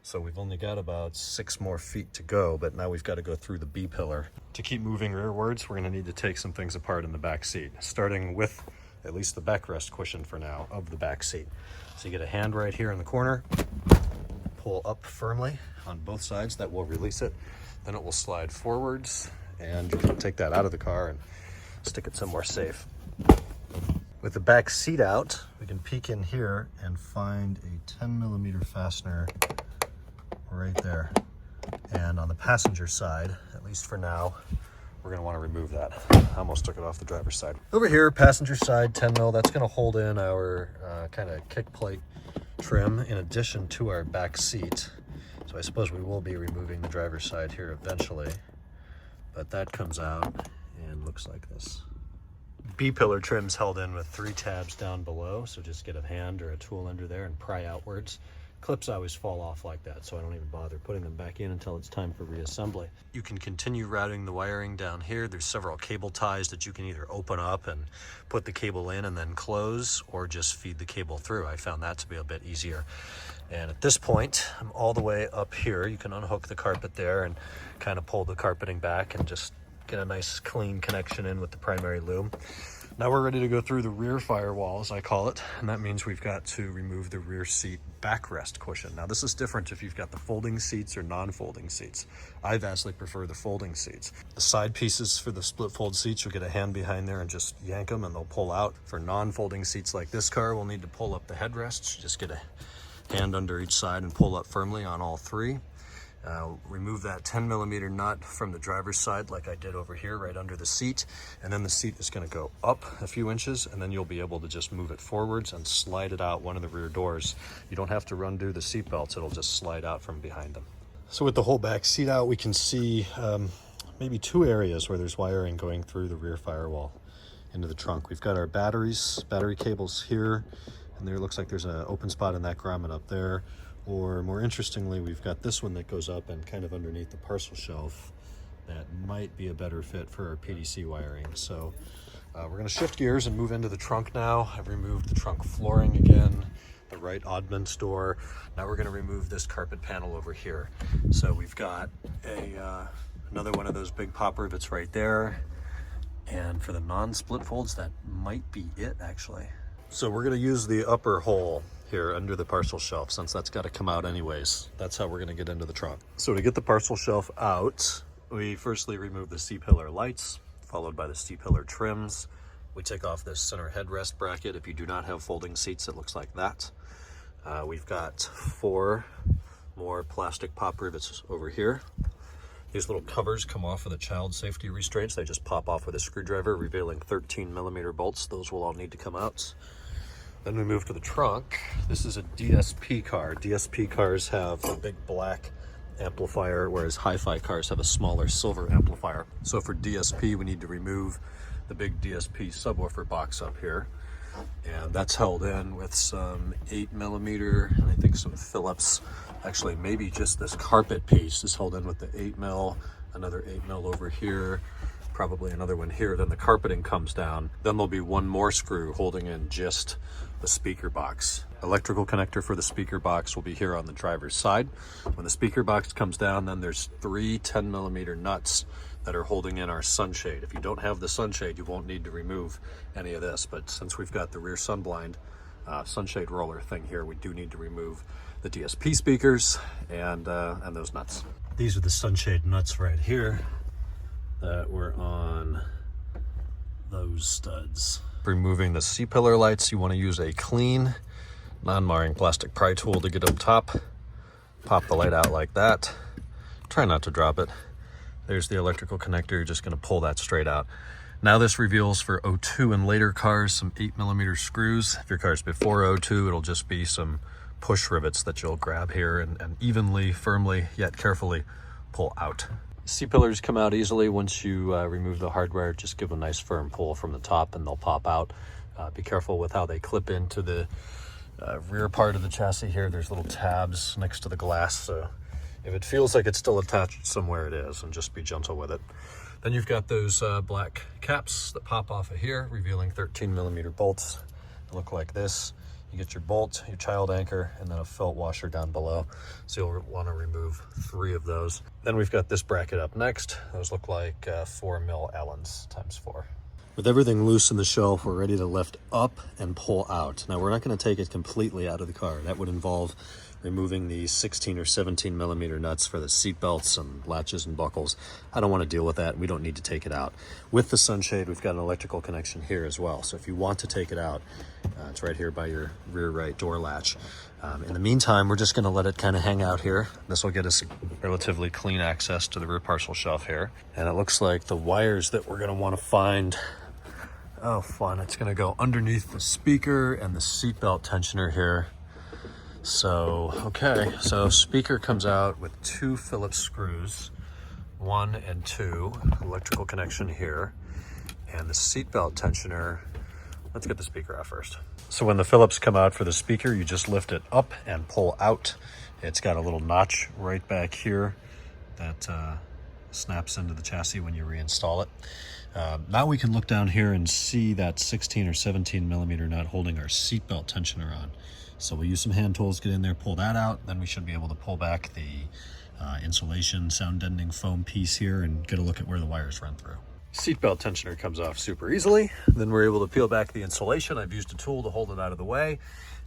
So we've only got about 6 more feet to go, but now we've got to go through the B pillar. To keep moving rearwards, we're going to need to take some things apart in the back seat, starting with at least the backrest cushion for now of the back seat. So you get a hand right here in the corner, pull up firmly on both sides. That will release it. Then it will slide forwards, and you can take that out of the car and stick it somewhere safe. With the back seat out, we can peek in here and find a 10mm fastener right there. And on the passenger side, at least for now, we're going to want to remove that. I almost took it off the driver's side. Over here, passenger side, 10mm, that's going to hold in our kind of kick plate trim in addition to our back seat. So I suppose we will be removing the driver's side here eventually. but that comes out and looks like this. B-pillar trim's held in with 3 tabs down below, so just get a hand or a tool under there and pry outwards. Clips always fall off like that, so I don't even bother putting them back in until it's time for reassembly. You can continue routing the wiring down here. There's several cable ties that you can either open up and put the cable in and then close, or just feed the cable through. I found that to be a bit easier. And at this point, I'm all the way up here. You can unhook the carpet there and kind of pull the carpeting back and just get a nice clean connection in with the primary loom. Now we're ready to go through the rear firewall, as I call it, and that means we've got to remove the rear seat backrest cushion. Now this is different if you've got the folding seats or non-folding seats. I vastly prefer the folding seats. The side pieces for the split fold seats, you'll get a hand behind there and just yank them and they'll pull out. For non-folding seats like this car, we'll need to pull up the headrests. Just get a hand under each side and pull up firmly on all 3. Remove that 10mm nut from the driver's side like I did over here right under the seat, and then the seat is going to go up a few inches, and then you'll be able to just move it forwards and slide it out one of the rear doors. You don't have to undo the seat belts, it'll just slide out from behind them. So with the whole back seat out, we can see maybe 2 areas where there's wiring going through the rear firewall into the trunk. We've got our battery cables here, and there looks like there's an open spot in that grommet up there. Or more interestingly, we've got this one that goes up and kind of underneath the parcel shelf that might be a better fit for our PDC wiring. So we're going to shift gears and move into the trunk now. I've removed the trunk flooring again, the right oddments door. Now we're going to remove this carpet panel over here. So we've got another one of those big pop rivets right there. And for the non-split folds, that might be it actually. So we're going to use the upper hole here under the parcel shelf, since that's got to come out anyways. That's how we're going to get into the trunk. So to get the parcel shelf out, we firstly remove the C-pillar lights, followed by the C-pillar trims. We take off this center headrest bracket. If you do not have folding seats, it looks like that. We've got 4 more plastic pop rivets over here. These little covers come off of the child safety restraints. They just pop off with a screwdriver, revealing 13mm bolts. Those will all need to come out. Then we move to the trunk. This is a DSP car. DSP cars have a big black amplifier, whereas hi-fi cars have a smaller silver amplifier. So for DSP, we need to remove the big DSP subwoofer box up here. And that's held in with some 8mm, and I think some Phillips. Actually, maybe just this carpet piece is held in with the 8mm, another 8mm over here, probably another one here. Then the carpeting comes down. Then there'll be one more screw holding in just the speaker box. Electrical connector for the speaker box will be here on the driver's side. When the speaker box comes down, then there's 3 10mm nuts that are holding in our sunshade. If you don't have the sunshade, you won't need to remove any of this, but since we've got the rear sunblind sunshade roller thing here, we do need to remove the DSP speakers and those nuts. These are the sunshade nuts right here that were on those studs. Removing the C-pillar lights, you want to use a clean, non-marring plastic pry tool to get up top. Pop the light out like that. Try not to drop it. There's the electrical connector. You're just going to pull that straight out. Now this reveals for 02 and later cars some 8mm screws. If your car's before 02, it'll just be some push rivets that you'll grab here and evenly, firmly, yet carefully pull out. C-pillars come out easily once you remove the hardware. Just give a nice firm pull from the top and they'll pop out. Be careful with how they clip into the rear part of the chassis here. There's little tabs next to the glass, so if it feels like it's still attached somewhere, it is, and just be gentle with it. Then you've got those black caps that pop off of here, revealing 13mm bolts. They look like this. You get your bolt, your child anchor, and then a felt washer down below. So you'll want to remove 3 of those. Then we've got this bracket up next. Those look like 4mm Allens ×4. With everything loose in the shelf, we're ready to lift up and pull out. Now we're not going to take it completely out of the car. That would involve removing the 16 or 17mm nuts for the seat belts and latches and buckles. I don't want to deal with that. We don't need to take it out. With the sunshade, we've got an electrical connection here as well. So if you want to take it out, it's right here by your rear right door latch. In the meantime, we're just going to let it kind of hang out here. This will get us relatively clean access to the rear parcel shelf here. And it looks like the wires that we're going to want to find, oh fun, it's going to go underneath the speaker and the seatbelt tensioner here. So, okay, so speaker comes out with 2 Phillips screws. 1 and 2, electrical connection here, and the seatbelt tensioner. Let's get the speaker out first. So when the Phillips come out for the speaker, you just lift it up and pull out. It's got a little notch right back here that snaps into the chassis when you reinstall it. Now we can look down here and see that 16 or 17 millimeter nut holding our seatbelt tensioner on. So we'll use some hand tools, get in there, pull that out. Then we should be able to pull back the insulation sound deadening foam piece here and get a look at where the wires run through. Seatbelt tensioner comes off super easily. Then we're able to peel back the insulation. I've used a tool to hold it out of the way.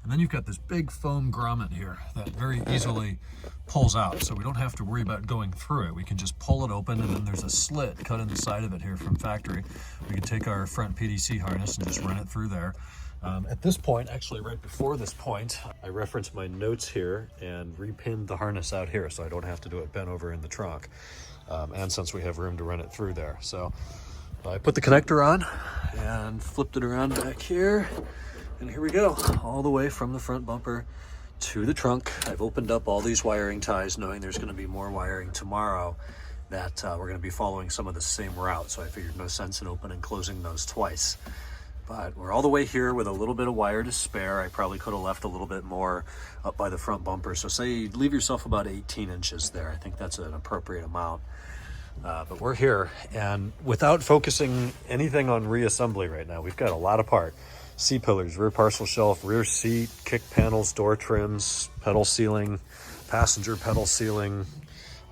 And then you've got this big foam grommet here that very easily pulls out. So we don't have to worry about going through it. We can just pull it open, and then there's a slit cut in the side of it here from factory. We can take our front PDC harness and just run it through there. At this point, actually right before this point, I referenced my notes here and repinned the harness out here so I don't have to do it bent over in the trunk. And since we have room to run it through there. So I put the connector on and flipped it around back here. And here we go, all the way from the front bumper to the trunk. I've opened up all these wiring ties knowing there's gonna be more wiring tomorrow that we're gonna be following some of the same route. So I figured no sense in opening and closing those twice. But we're all the way here with a little bit of wire to spare. I probably could have left a little bit more up by the front bumper. So say leave yourself about 18 inches there. I think that's an appropriate amount. But we're here, and without focusing anything on reassembly right now, we've got a lot of part. C-pillars, rear parcel shelf, rear seat, kick panels, door trims, pedal sealing, passenger pedal sealing.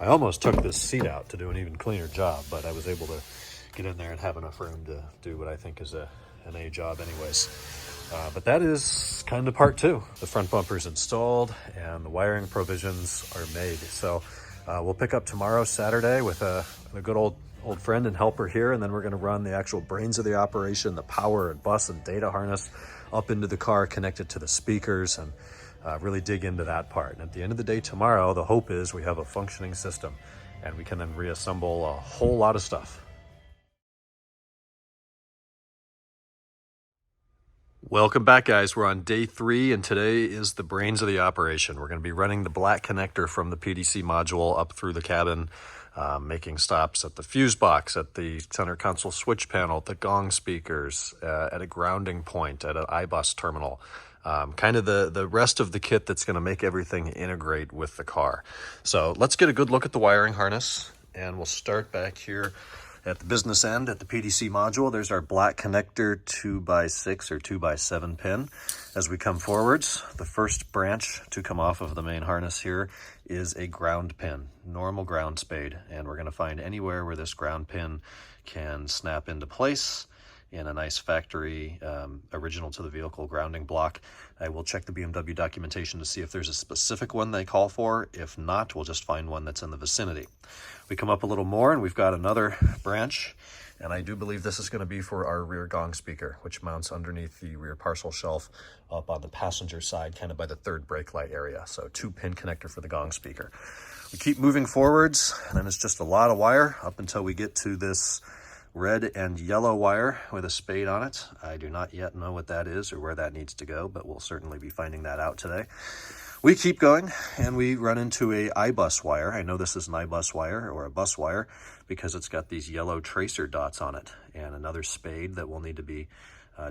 I almost took this seat out to do an even cleaner job, but I was able to get in there and have enough room to do what I think is an A job anyways. But that is kind of part two. The front bumper's installed and the wiring provisions are made. So we'll pick up tomorrow, Saturday, with a good old friend and helper here, and then we're going to run the actual brains of the operation, the power and bus and data harness up into the car, connect it to the speakers, and really dig into that part. And at the end of the day tomorrow, the hope is we have a functioning system and we can then reassemble a whole lot of stuff. Welcome back, guys. We're on day 3, and today is the brains of the operation. We're going to be running the black connector from the PDC module up through the cabin, making stops at the fuse box, at the center console switch panel, at the gong speakers, at a grounding point, at an iBus terminal. Kind of the rest of the kit that's going to make everything integrate with the car. So let's get a good look at the wiring harness, and we'll start back here at the business end at the PDC module. There's our black connector 2x6 or 2x7 pin. As we come forwards, the first branch to come off of the main harness here is a ground pin, normal ground spade. And we're gonna find anywhere where this ground pin can snap into place in a nice factory, original to the vehicle grounding block. I will check the BMW documentation to see if there's a specific one they call for. If not, we'll just find one that's in the vicinity. We come up a little more and we've got another branch, and I do believe this is going to be for our rear gong speaker, which mounts underneath the rear parcel shelf up on the passenger side, kind of by the third brake light area. So 2-pin connector for the gong speaker. We keep moving forwards, and then it's just a lot of wire up until we get to this red and yellow wire with a spade on it. I do not yet know what that is or where that needs to go, but we'll certainly be finding that out today. We keep going and we run into a iBus wire. I know this is an iBus wire or a bus wire because it's got these yellow tracer dots on it, and another spade that will need to be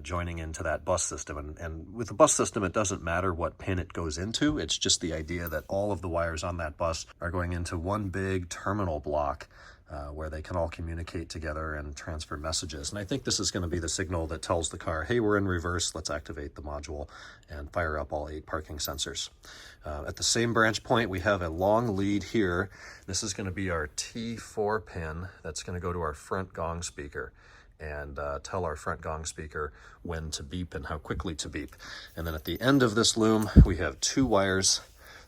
joining into that bus system. And with the bus system, it doesn't matter what pin it goes into. It's just the idea that all of the wires on that bus are going into one big terminal block where they can all communicate together and transfer messages. And I think this is going to be the signal that tells the car, hey, we're in reverse, let's activate the module and fire up all 8 parking sensors. At the same branch point, we have a long lead here. This is going to be our T4 pin that's going to go to our front gong speaker and tell our front gong speaker when to beep and how quickly to beep. And then at the end of this loom, we have 2 wires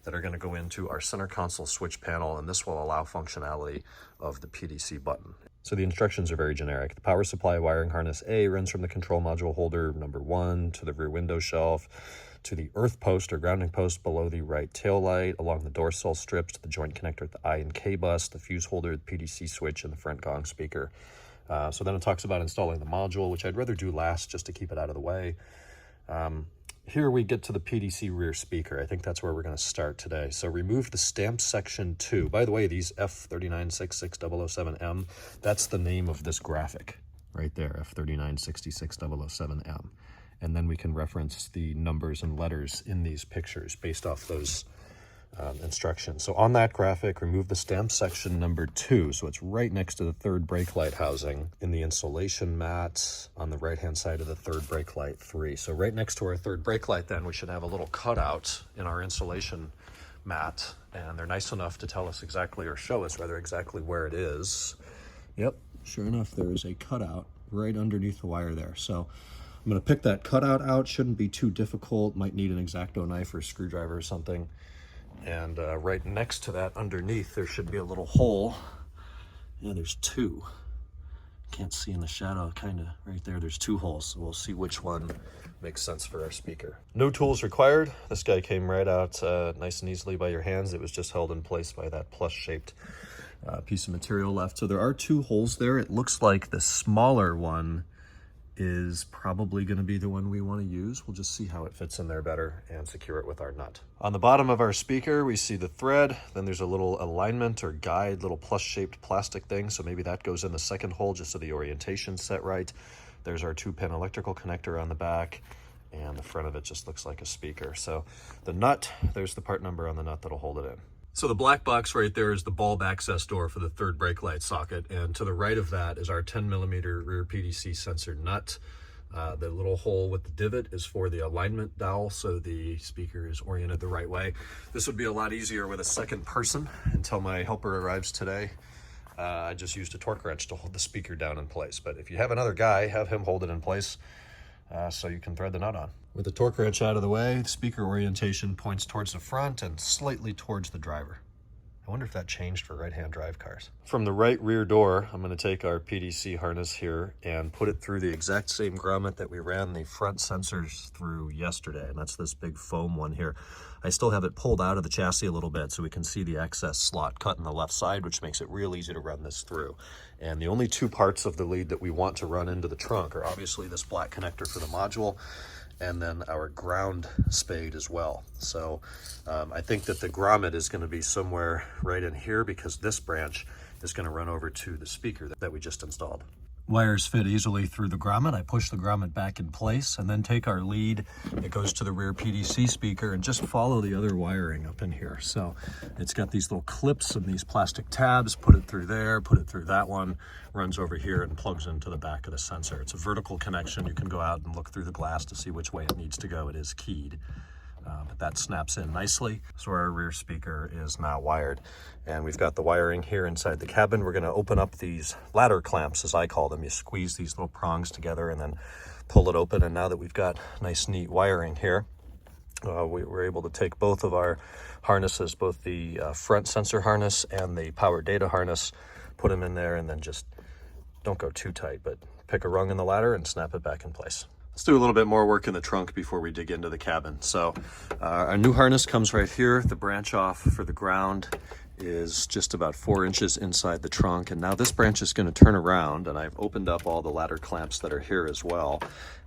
that are going to go into our center console switch panel, and this will allow functionality of the PDC button. So the instructions are very generic. The power supply wiring harness A runs from the control module holder number 1 to the rear window shelf, to the earth post or grounding post below the right tail light, along the dorsal strips to the joint connector at the I and K bus, the fuse holder, the PDC switch, and the front gong speaker. So then it talks about installing the module, which I'd rather do last just to keep it out of the way. here we get to the PDC rear speaker. I think that's where we're going to start today. So remove the stamp section 2. By the way, these F3966007M, that's the name of this graphic right there, F3966007M. And then we can reference the numbers and letters in these pictures based off those instructions. So on that graphic, remove the stamp section number 2. So it's right next to the third brake light housing in the insulation mat on the right-hand side of the third brake light 3. So right next to our third brake light, then we should have a little cutout in our insulation mat, and they're nice enough to tell us exactly, or show us rather, exactly where it is. Yep, sure enough, there is a cutout right underneath the wire there. So I'm going to pick that cutout out. Shouldn't be too difficult. Might need an X-Acto knife or a screwdriver or something. And right next to that, underneath, there should be a little hole. Yeah, there's 2. Can't see in the shadow, kind of right there. There's 2 holes, so we'll see which one makes sense for our speaker. No tools required. This guy came right out nice and easily by your hands. It was just held in place by that plus-shaped piece of material left. So there are 2 holes there. It looks like the smaller one is probably going to be the one we want to use. We'll just see how it fits in there better and secure it with our nut. On the bottom of our speaker, we see the thread. Then there's a little alignment or guide, little plus-shaped plastic thing. So maybe that goes in the second hole just so the orientation's set right. There's our 2-pin electrical connector on the back, and the front of it just looks like a speaker. So the nut, there's the part number on the nut that'll hold it in. So the black box right there is the bulb access door for the third brake light socket, and to the right of that is our 10mm rear PDC sensor nut. The little hole with the divot is for the alignment dowel, so the speaker is oriented the right way. This would be a lot easier with a second person until my helper arrives today. I just used a torque wrench to hold the speaker down in place, but if you have another guy, have him hold it in place so you can thread the nut on. With the torque wrench out of the way, the speaker orientation points towards the front and slightly towards the driver. I wonder if that changed for right-hand drive cars. From the right rear door, I'm going to take our PDC harness here and put it through the exact same grommet that we ran the front sensors through yesterday, and that's this big foam one here. I still have it pulled out of the chassis a little bit so we can see the access slot cut in the left side, which makes it real easy to run this through. And the only 2 parts of the lead that we want to run into the trunk are obviously this black connector for the module, and then our ground spade as well. So I think that the grommet is going to be somewhere right in here because this branch is going to run over to the speaker that we just installed. Wires fit easily through the grommet. I push the grommet back in place and then take our lead that goes to the rear PDC speaker and just follow the other wiring up in here. So it's got these little clips and these plastic tabs, put it through there, put it through that one, runs over here and plugs into the back of the sensor. It's a vertical connection. You can go out and look through the glass to see which way it needs to go. It is keyed. But that snaps in nicely. So our rear speaker is now wired. And we've got the wiring here inside the cabin. We're going to open up these ladder clamps, as I call them. You squeeze these little prongs together and then pull it open. And now that we've got nice, neat wiring here, we were able to take both of our harnesses, both the front sensor harness and the power data harness, put them in there, and then just don't go too tight, but pick a rung in the ladder and snap it back in place. Let's do a little bit more work in the trunk before we dig into the cabin. So our new harness comes right here. The branch off for the ground is just about 4 inches inside the trunk. And now this branch is going to turn around, and I've opened up all the ladder clamps that are here as well.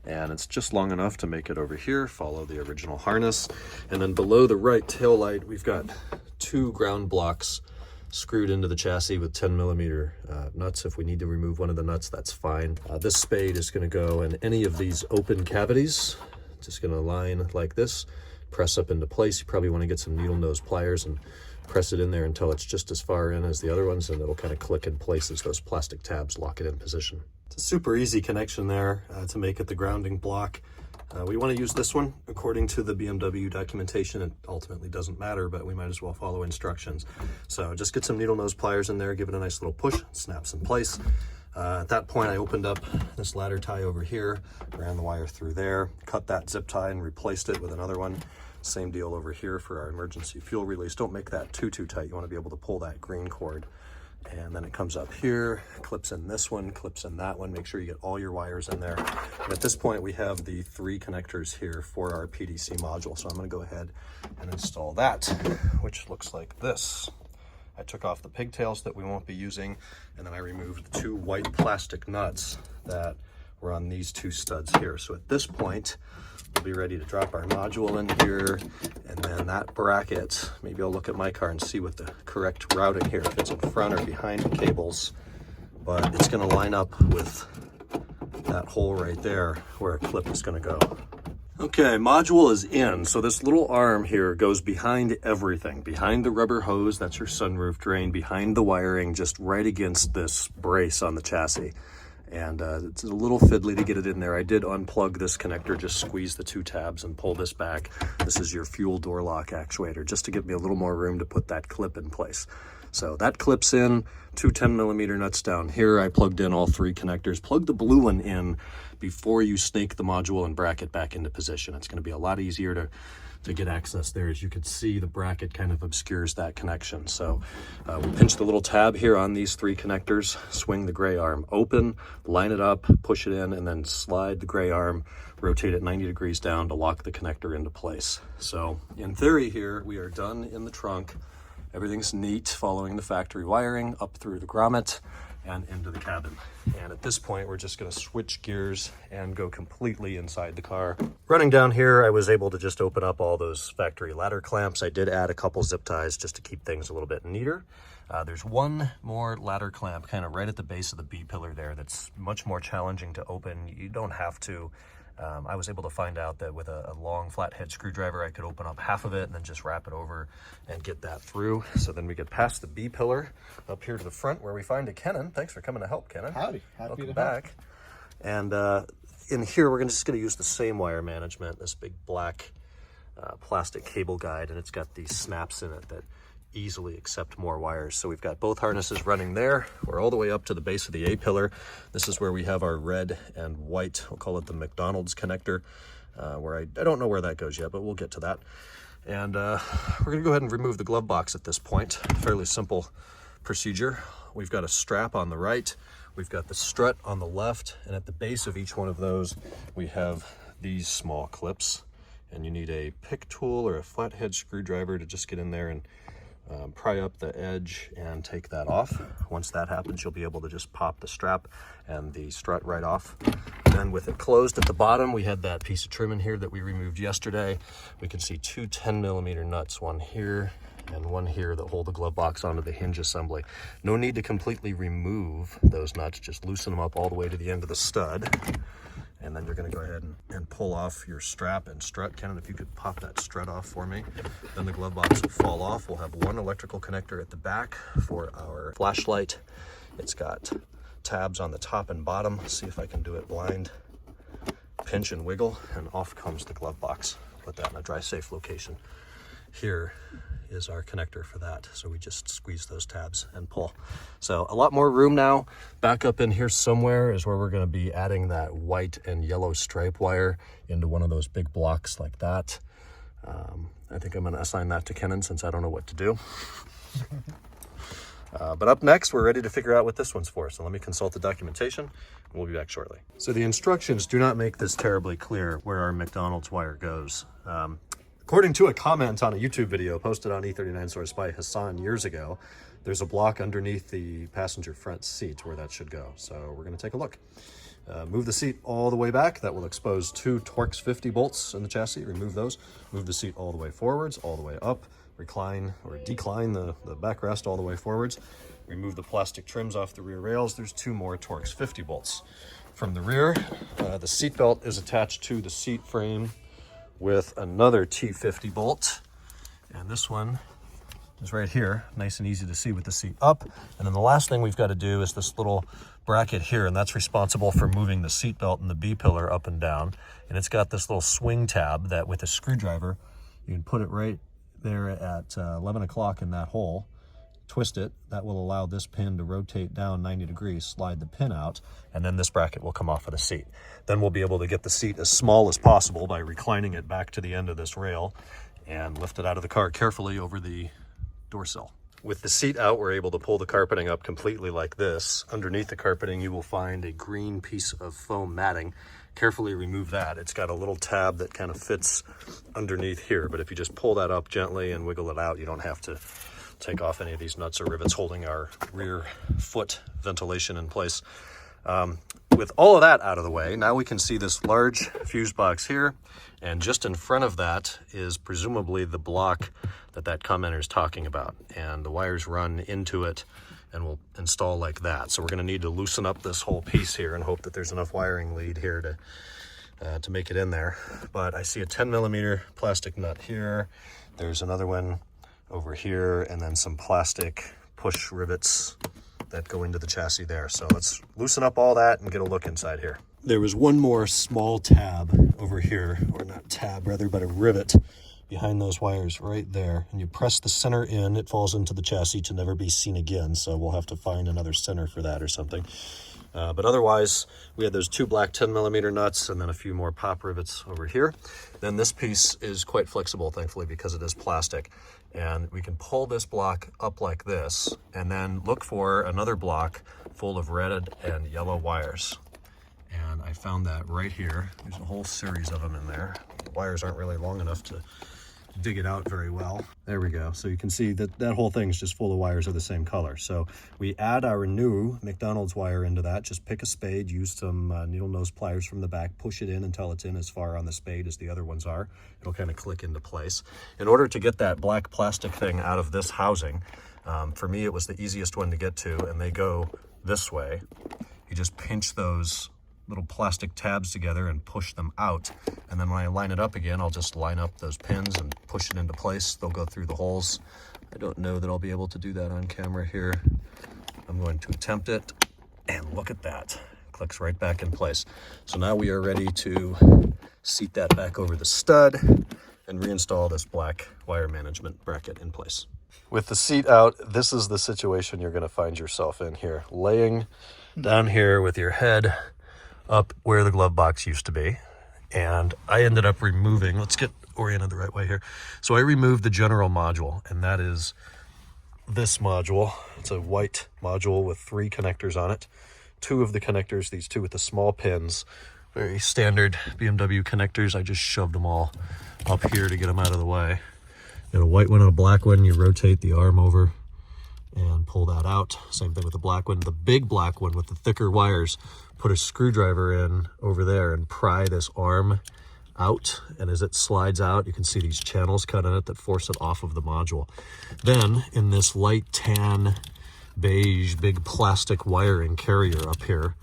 And it's just long enough to make it over here, follow the original harness. And then below the right tail light, we've got 2 ground blocks screwed into the chassis with 10mm nuts. If we need to remove one of the nuts, that's fine. This spade is going to go in any of these open cavities. Just going to line like this, press up into place. You probably want to get some needle nose pliers and press it in there until it's just as far in as the other ones, and it'll kind of click in place as those plastic tabs lock it in position. It's a super easy connection there to make it the grounding block. We want to use this one according to the BMW documentation. It ultimately doesn't matter, but we might as well follow instructions. So just get some needle nose pliers in there, give it a nice little push, snaps in place. At that point, I opened up this ladder tie over here, ran the wire through there, cut that zip tie and replaced it with another one. Same deal over here for our emergency fuel release. Don't make that too tight. You want to be able to pull that green cord. And then it comes up here, clips in this one, clips in that one. Make sure you get all your wires in there. And at this point, we have the 3 connectors here for our PDC module. So I'm going to go ahead and install that, which looks like this. I took off the pigtails that we won't be using, and then I removed the 2 white plastic nuts that were on these 2 studs here. So at this point, we'll be ready to drop our module in here. And then that bracket, maybe I'll look at my car and see what the correct routing here, if it's in front or behind the cables, but it's going to line up with that hole right there where a clip is going to go. Okay, module is in. So this little arm here goes behind everything, behind the rubber hose, that's your sunroof drain, behind the wiring, just right against this brace on the chassis. And it's a little fiddly to get it in there. I did unplug this connector, just squeeze the 2 tabs and pull this back. This is your fuel door lock actuator, just to give me a little more room to put that clip in place. So that clips in, 2 10mm nuts down here. I plugged in all 3 connectors. Plug the blue one in before you snake the module and bracket back into position. It's going to be a lot easier to get access there. As you can see, the bracket kind of obscures that connection. So we pinch the little tab here on these 3 connectors, swing the gray arm open, line it up, push it in, and then slide the gray arm, rotate it 90 degrees down to lock the connector into place. So in theory here, we are done in the trunk. Everything's neat, following the factory wiring up through the grommet and into the cabin. And at this point, we're just gonna switch gears and go completely inside the car. Running down here, I was able to just open up all those factory ladder clamps. I did add a couple zip ties just to keep things a little bit neater. There's one more ladder clamp kind of right at the base of the B-pillar there that's much more challenging to open. You don't have to. I was able to find out that with a long flathead screwdriver, I could open up half of it and then just wrap it over and get that through. So then we get past the B-pillar up here to the front where we find a Kenan. Thanks for coming to help, Kenan. Howdy, happy to back. And in here, we're just going to use the same wire management, this big black plastic cable guide, and it's got these snaps in it that easily accept more wires. So we've got both harnesses running there. We're all the way up to the base of the A-pillar. This is where we have our red and white, we'll call it the McDonald's connector, where I don't know where that goes yet, but we'll get to that. And we're gonna go ahead and remove the glove box at this point. Fairly simple procedure. We've got a strap on the right, we've got the strut on the left, and at the base of each one of those, we have these small clips. And you need a pick tool or a flathead screwdriver to just get in there and pry up the edge and take that off. Once that happens, you'll be able to just pop the strap and the strut right off. Then with it closed at the bottom, we had that piece of trim in here that we removed yesterday. We can see 2 10mm nuts, one here and one here, that hold the glove box onto the hinge assembly. No need to completely remove those nuts, just loosen them up all the way to the end of the stud. And then you're going to go ahead and pull off your strap and strut. Kenan, if you could pop that strut off for me. Then the glove box will fall off. We'll have one electrical connector at the back for our flashlight. It's got tabs on the top and bottom. See if I can do it blind. Pinch and wiggle, and off comes the glove box. Put that in a dry safe location. Here is our connector for that. So we just squeeze those tabs and pull. So a lot more room now. Back up in here somewhere is where we're going to be adding that white and yellow stripe wire into one of those big blocks like that. I think I'm going to assign that to Kenan since I don't know what to do. But up next, we're ready to figure out what this one's for. So let me consult the documentation, and we'll be back shortly. So the instructions do not make this terribly clear where our McDonald's wire goes. According to a comment on a YouTube video posted on E39 Source by Hassan years ago, there's a block underneath the passenger front seat where that should go. So we're going to take a look. Move the seat all the way back. That will expose 2 Torx 50 bolts in the chassis. Remove those. Move the seat all the way forwards, all the way up. Recline or decline the backrest all the way forwards. Remove the plastic trims off the rear rails. There's 2 more Torx 50 bolts. From the rear, the seat belt is attached to the seat frame with another T50 bolt, and this one is right here, nice and easy to see with the seat up. And then the last thing we've got to do is this little bracket here, and that's responsible for moving the seat belt and the B-pillar up and down. And it's got this little swing tab that with a screwdriver, you can put it right there at 11 o'clock in that hole, twist it. That will allow this pin to rotate down 90 degrees, slide the pin out, and then this bracket will come off of the seat. Then we'll be able to get the seat as small as possible by reclining it back to the end of this rail and lift it out of the car carefully over the door sill. With the seat out, we're able to pull the carpeting up completely like this. Underneath the carpeting, you will find a green piece of foam matting. Carefully remove that. It's got a little tab that kind of fits underneath here, but if you just pull that up gently and wiggle it out, you don't have to take off any of these nuts or rivets holding our rear foot ventilation in place. with all of that out of the way, now we can see this large fuse box here, and just in front of that is presumably the block that commenter is talking about, and the wires run into it and will install like that. So we're going to need to loosen up this whole piece here and hope that there's enough wiring lead here to make it in there. But I see a 10mm plastic nut here. There's another one over here, and then some plastic push rivets that go into the chassis there. So let's loosen up all that and get a look inside here. There was one more small tab over here, or not tab rather, but a rivet behind those wires right there. And you press the center in, it falls into the chassis to never be seen again. So we'll have to find another center for that or something. But otherwise, we had those two black 10mm nuts and then a few more pop rivets over here. Then this piece is quite flexible, thankfully, because it is plastic. And we can pull this block up like this and then look for another block full of red and yellow wires. And I found that right here. There's a whole series of them in there. The wires aren't really long enough to dig it out very well. There we go. So you can see that that whole thing is just full of wires of the same color. So we add our new McDonald's wire into that. Just pick a spade, use some needle nose pliers from the back, push it in until it's in as far on the spade as the other ones are. It'll kind of click into place. In order to get that black plastic thing out of this housing, for me it was the easiest one to get to, and they go this way. You just pinch those little plastic tabs together and push them out, and then when I line it up again, I'll just line up those pins and push it into place. They'll go through the holes. I don't know that I'll be able to do that on camera here. I'm going to attempt it, and look at that, clicks right back in place. So now we are ready to seat that back over the stud and reinstall this black wire management bracket in place. With the seat out, this is the situation you're going to find yourself in here, laying down here with your head up where the glove box used to be. And I ended up removing, let's get oriented the right way here. So I removed the general module, and that is this module. It's a white module with 3 connectors on it. 2 of the connectors, these 2 with the small pins, very standard BMW connectors. I just shoved them all up here to get them out of the way. Got a white one and a black one. You rotate the arm over and pull that out. Same thing with the black one. The big black one with the thicker wires, put a screwdriver in over there and pry this arm out. And as it slides out, you can see these channels cut in it that force it off of the module. Then in this light tan beige big plastic wiring carrier up here,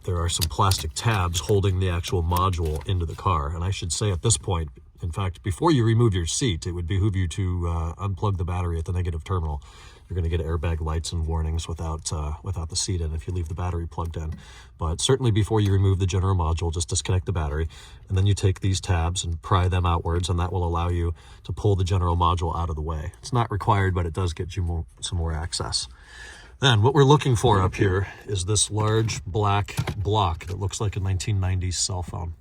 there are some plastic tabs holding the actual module into the car. And I should say at this point, in fact, before you remove your seat, it would behoove you to unplug the battery at the negative terminal. You're going to get airbag lights and warnings without the seat in if you leave the battery plugged in. But certainly before you remove the general module, just disconnect the battery, and then you take these tabs and pry them outwards, and that will allow you to pull the general module out of the way. It's not required, but it does get you some more access. Then what we're looking for up here is this large black block that looks like a 1990s cell phone.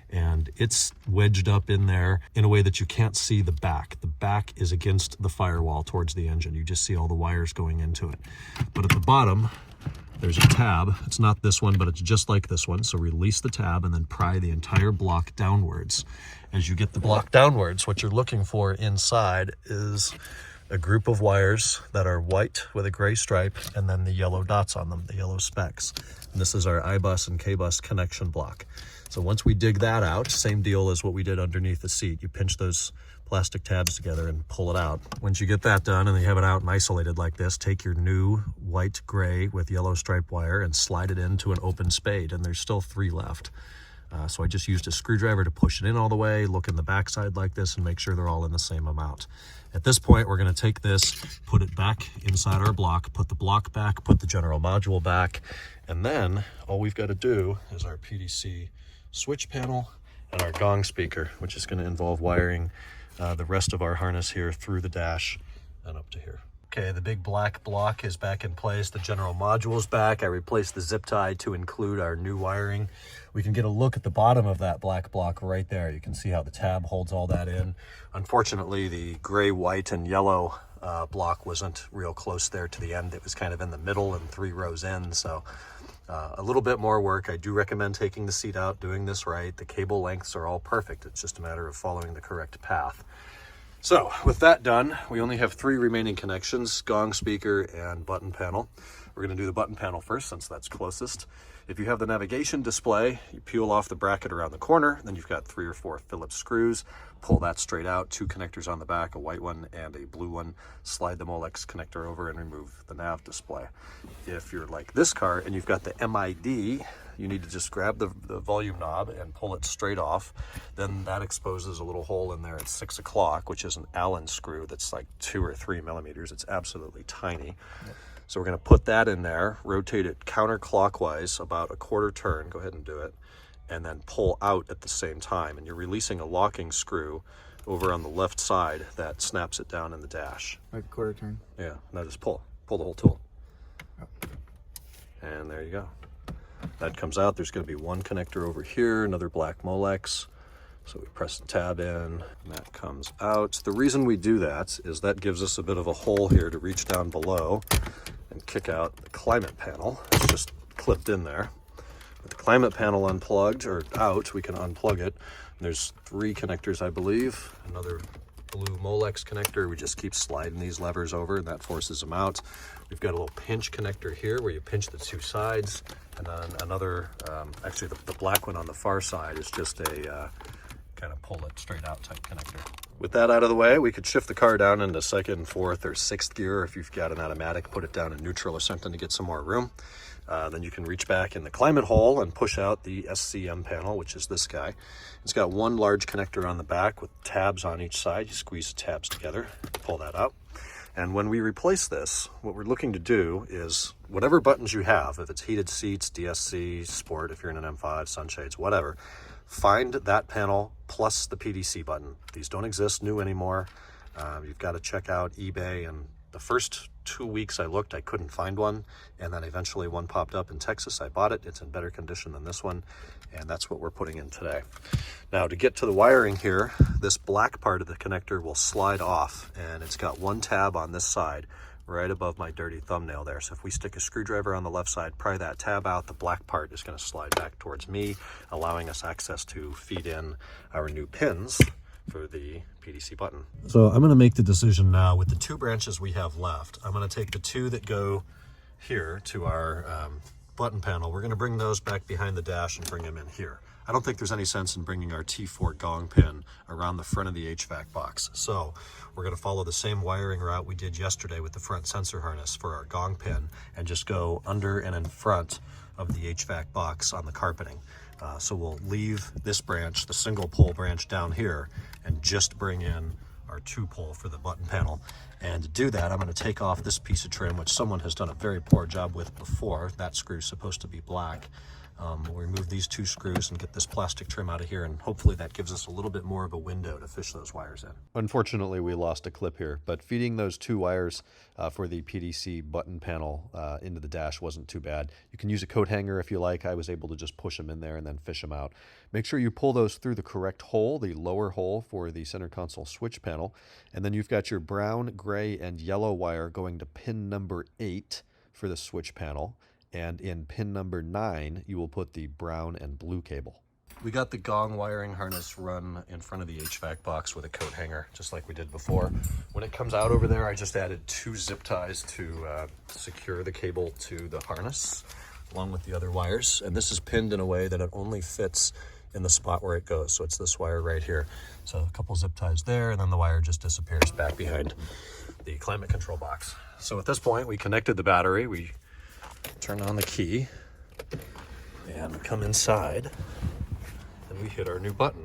And it's wedged up in there in a way that you can't see the back. The back is against the firewall towards the engine. You just see all the wires going into it. But at the bottom, there's a tab. It's not this one, but it's just like this one. So release the tab and then pry the entire block downwards. As you get the block downwards, what you're looking for inside is a group of wires that are white with a gray stripe and then the yellow dots on them, the yellow specks. And this is our iBus and KBus connection block. So once we dig that out, same deal as what we did underneath the seat. You pinch those plastic tabs together and pull it out. Once you get that done and you have it out and isolated like this, take your new white gray with yellow stripe wire and slide it into an open spade, and there's still 3 left. So I just used a screwdriver to push it in all the way, look in the backside like this, and make sure they're all in the same amount. At this point, we're going to take this, put it back inside our block, put the block back, put the general module back, and then all we've got to do is our PDC switch panel and our gong speaker, which is going to involve wiring the rest of our harness here through the dash and up to here. Okay, the big black block is back in place. The general module is back. I replaced the zip tie to include our new wiring. We can get a look at the bottom of that black block right there. You can see how the tab holds all that in. Unfortunately, the gray, white, and yellow block wasn't real close there to the end. It was kind of in the middle and 3 rows in, so a little bit more work. I do recommend taking the seat out, doing this right. The cable lengths are all perfect. It's just a matter of following the correct path. So with that done, we only have 3 remaining connections: gong speaker and button panel. We're going to do the button panel first since that's closest. If you have the navigation display, you peel off the bracket around the corner, then you've got 3 or 4 Phillips screws. Pull that straight out, 2 connectors on the back, a white one and a blue one. Slide the Molex connector over and remove the nav display. If you're like this car and you've got the MID, you need to just grab the volume knob and pull it straight off. Then that exposes a little hole in there at 6 o'clock, which is an Allen screw that's like 2 or 3 millimeters. It's absolutely tiny. Yep. So we're going to put that in there, rotate it counterclockwise about a quarter turn. Go ahead and do it. And then pull out at the same time. And you're releasing a locking screw over on the left side that snaps it down in the dash. Like a quarter turn? Yeah, now just pull the whole tool. Yep. And there you go. That comes out. There's going to be one connector over here, another black Molex. So we press the tab in, and that comes out. The reason we do that is that gives us a bit of a hole here to reach down below and kick out the climate panel. It's just clipped in there. With the climate panel unplugged or out, we can unplug it. There's 3 connectors, I believe. Another blue Molex connector. We just keep sliding these levers over and that forces them out. We've got a little pinch connector here where you pinch the 2 sides, and then another, actually the black one on the far side is just a kind of pull it straight out type connector. With that out of the way, we could shift the car down into 2nd, 4th, or 6th gear. If you've got an automatic, put it down in neutral or something to get some more room. Then you can reach back in the climate hole and push out the SCM panel, which is this guy. It's got one large connector on the back with tabs on each side. You squeeze the tabs together, pull that out. And when we replace this, what we're looking to do is whatever buttons you have, if it's heated seats, DSC, Sport, if you're in an M5, sunshades, whatever, find that panel plus the PDC button. These don't exist new anymore. You've got to check out eBay, and the first 2 weeks I looked, I couldn't find one, and then eventually one popped up in Texas. I bought it. It's in better condition than this one, and that's what we're putting in today. Now, to get to the wiring here, this black part of the connector will slide off, and it's got one tab on this side right above my dirty thumbnail there. So if we stick a screwdriver on the left side, pry that tab out, the black part is going to slide back towards me, allowing us access to feed in our new pins for the PDC button. So I'm going to make the decision now with the 2 branches we have left. I'm going to take the 2 that go here to our button panel. We're going to bring those back behind the dash and bring them in here. I don't think there's any sense in bringing our T4 gong pin around the front of the HVAC box. So we're going to follow the same wiring route we did yesterday with the front sensor harness for our gong pin and just go under and in front of the HVAC box on the carpeting. So we'll leave this branch, the single pole branch down here, and just bring in our 2 pole for the button panel. And to do that, I'm going to take off this piece of trim, which someone has done a very poor job with before. That screw is supposed to be black. We'll remove these 2 screws and get this plastic trim out of here, and hopefully that gives us a little bit more of a window to fish those wires in. Unfortunately, we lost a clip here, but feeding those 2 wires for the PDC button panel into the dash wasn't too bad. You can use a coat hanger if you like. I was able to just push them in there and then fish them out. Make sure you pull those through the correct hole, the lower hole for the center console switch panel, and then you've got your brown, gray, and yellow wire going to pin number 8 for the switch panel. And in pin number 9, you will put the brown and blue cable. We got the gong wiring harness run in front of the HVAC box with a coat hanger, just like we did before. When it comes out over there, I just added 2 zip ties to secure the cable to the harness, along with the other wires. And this is pinned in a way that it only fits in the spot where it goes. So it's this wire right here. So a couple zip ties there, and then the wire just disappears back behind the climate control box. So at this point, we connected the battery. We turn on the key and come inside, and we hit our new button,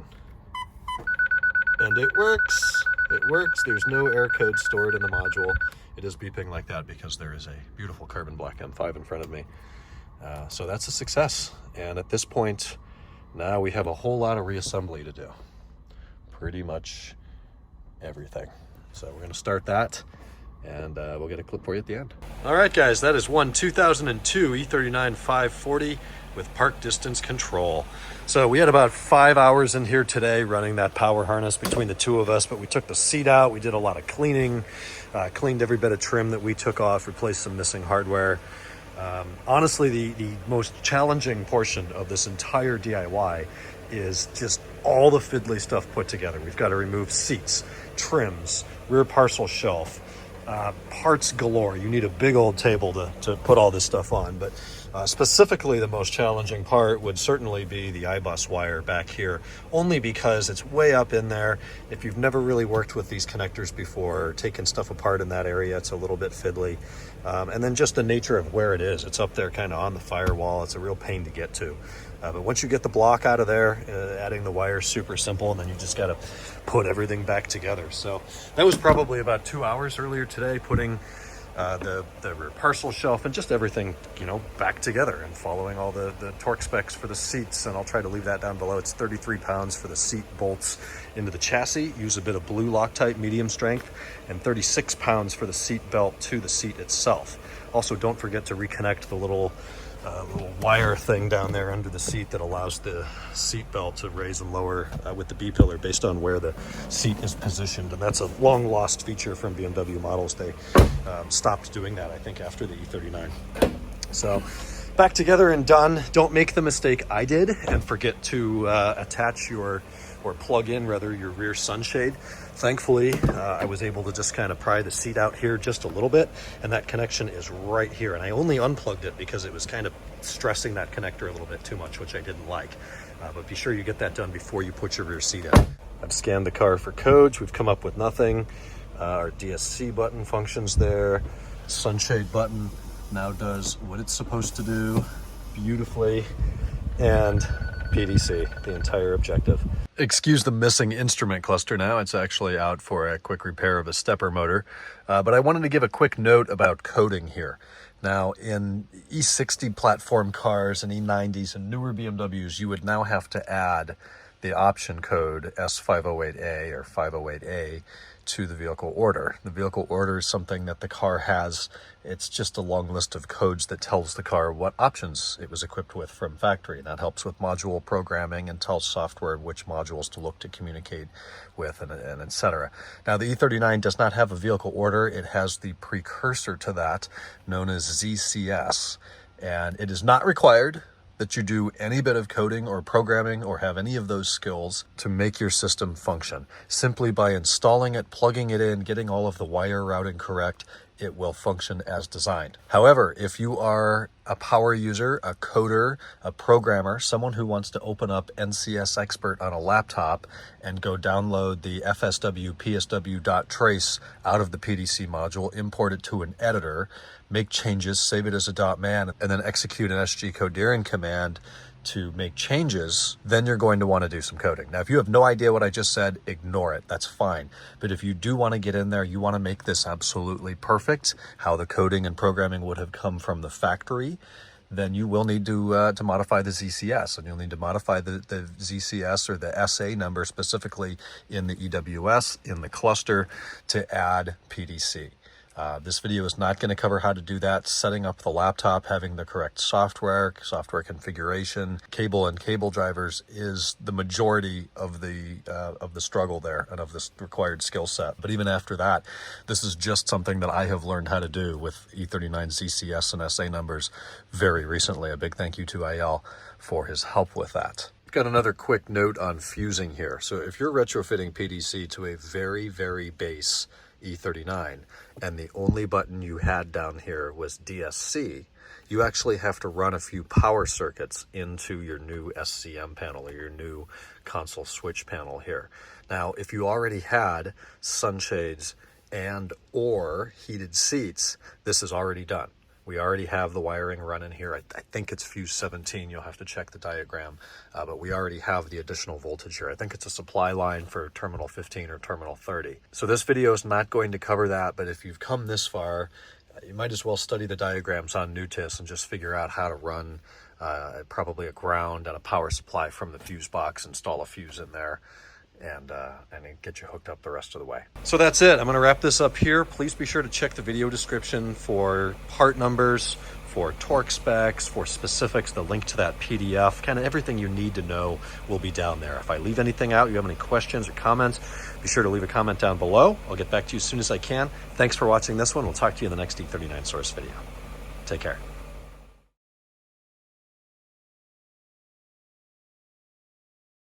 and it works. There's no air code stored in the module. It is beeping like that because there is a beautiful carbon black M5 in front of me. So that's a success, and at this point now we have a whole lot of reassembly to do, pretty much everything. So we're going to start that, and we'll get a clip for you at the end. All right, guys, that is one 2002 E39 540 with park distance control. So we had about 5 hours in here today running that power harness between the 2 of us, but we took the seat out. We did a lot of cleaning, cleaned every bit of trim that we took off, replaced some missing hardware. Honestly, the most challenging portion of this entire DIY is just all the fiddly stuff put together. We've got to remove seats, trims, rear parcel shelf, parts galore. You need a big old table to put all this stuff on, but Specifically, the most challenging part would certainly be the iBus wire back here, only because it's way up in there. If you've never really worked with these connectors before, or taken stuff apart in that area, it's a little bit fiddly. And then just the nature of where it is. It's up there kind of on the firewall. It's a real pain to get to. But once you get the block out of there, adding the wire is super simple, and then you just got to put everything back together. So that was probably about 2 hours earlier today, putting the rear parcel shelf and just everything, you know, back together, and following all the torque specs for the seats. And I'll try to leave that down below. It's 33 pounds for the seat bolts into the chassis. Use a bit of blue Loctite medium strength, and 36 pounds for the seat belt to the seat itself. Also, don't forget to reconnect the little wire thing down there under the seat that allows the seat belt to raise and lower with the B-pillar based on where the seat is positioned. And that's a long lost feature from BMW models. They stopped doing that, I think, after the E39. So back together and done. Don't make the mistake I did and forget to attach or plug in rather your rear sunshade. Thankfully, I was able to just kind of pry the seat out here just a little bit, and that connection is right here. And I only unplugged it because it was kind of stressing that connector a little bit too much, which I didn't like. But be sure you get that done before you put your rear seat in. I've scanned the car for codes. We've come up with nothing. Our DSC button functions there. Sunshade button now does what it's supposed to do beautifully. And PDC, the entire objective. Excuse the missing instrument cluster now. It's actually out for a quick repair of a stepper motor. But I wanted to give a quick note about coding here. Now, in E60 platform cars and E90s and newer BMWs, you would now have to add the option code S508A or 508A to the vehicle order. The vehicle order is something that the car has. It's just a long list of codes that tells the car what options it was equipped with from factory. That helps with module programming and tells software which modules to look to communicate with, and etc. Now, the E39 does not have a vehicle order. It has the precursor to that, known as ZCS, and it is not required that you do any bit of coding or programming or have any of those skills to make your system function. Simply by installing it, plugging it in, getting all of the wire routing correct, it will function as designed. However, if you are a power user, a coder, a programmer, someone who wants to open up NCS Expert on a laptop and go download the FSW PSW.trace out of the PDC module, import it to an editor, make changes, save it as a .man, and then execute an SG Codering command to make changes, then you're going to want to do some coding. Now, if you have no idea what I just said, ignore it. That's fine. But if you do want to get in there, you want to make this absolutely perfect, how the coding and programming would have come from the factory, then you will need to modify the ZCS, and you'll need to modify the ZCS or the SA number specifically in the EWS, in the cluster, to add PDC. This video is not going to cover how to do that. Setting up the laptop, having the correct software configuration, cable and cable drivers is the majority of the struggle there and of this required skill set. But even after that, this is just something that I have learned how to do with E39 ZCS and SA numbers very recently. A big thank you to IL for his help with that. I've got another quick note on fusing here. So if you're retrofitting PDC to a very, very base E39 and the only button you had down here was DSC, you actually have to run a few power circuits into your new SCM panel or your new console switch panel here. Now, if you already had sunshades and or heated seats, this is already done. We already have the wiring running here. I think it's fuse 17. You'll have to check the diagram, but we already have the additional voltage here. I think it's a supply line for terminal 15 or terminal 30. So this video is not going to cover that, but if you've come this far, you might as well study the diagrams on Nutis and just figure out how to run probably a ground and a power supply from the fuse box, install a fuse in there, and get you hooked up the rest of the way. So that's it. I'm going to wrap this up here. Please be sure to check the video description for part numbers, for torque specs, for specifics, the link to that PDF, kind of everything you need to know will be down there. If I leave anything out, you have any questions or comments, be sure to leave a comment down below. I'll get back to you as soon as I can. Thanks for watching this one. We'll talk to you in the next E39 source video. Take care.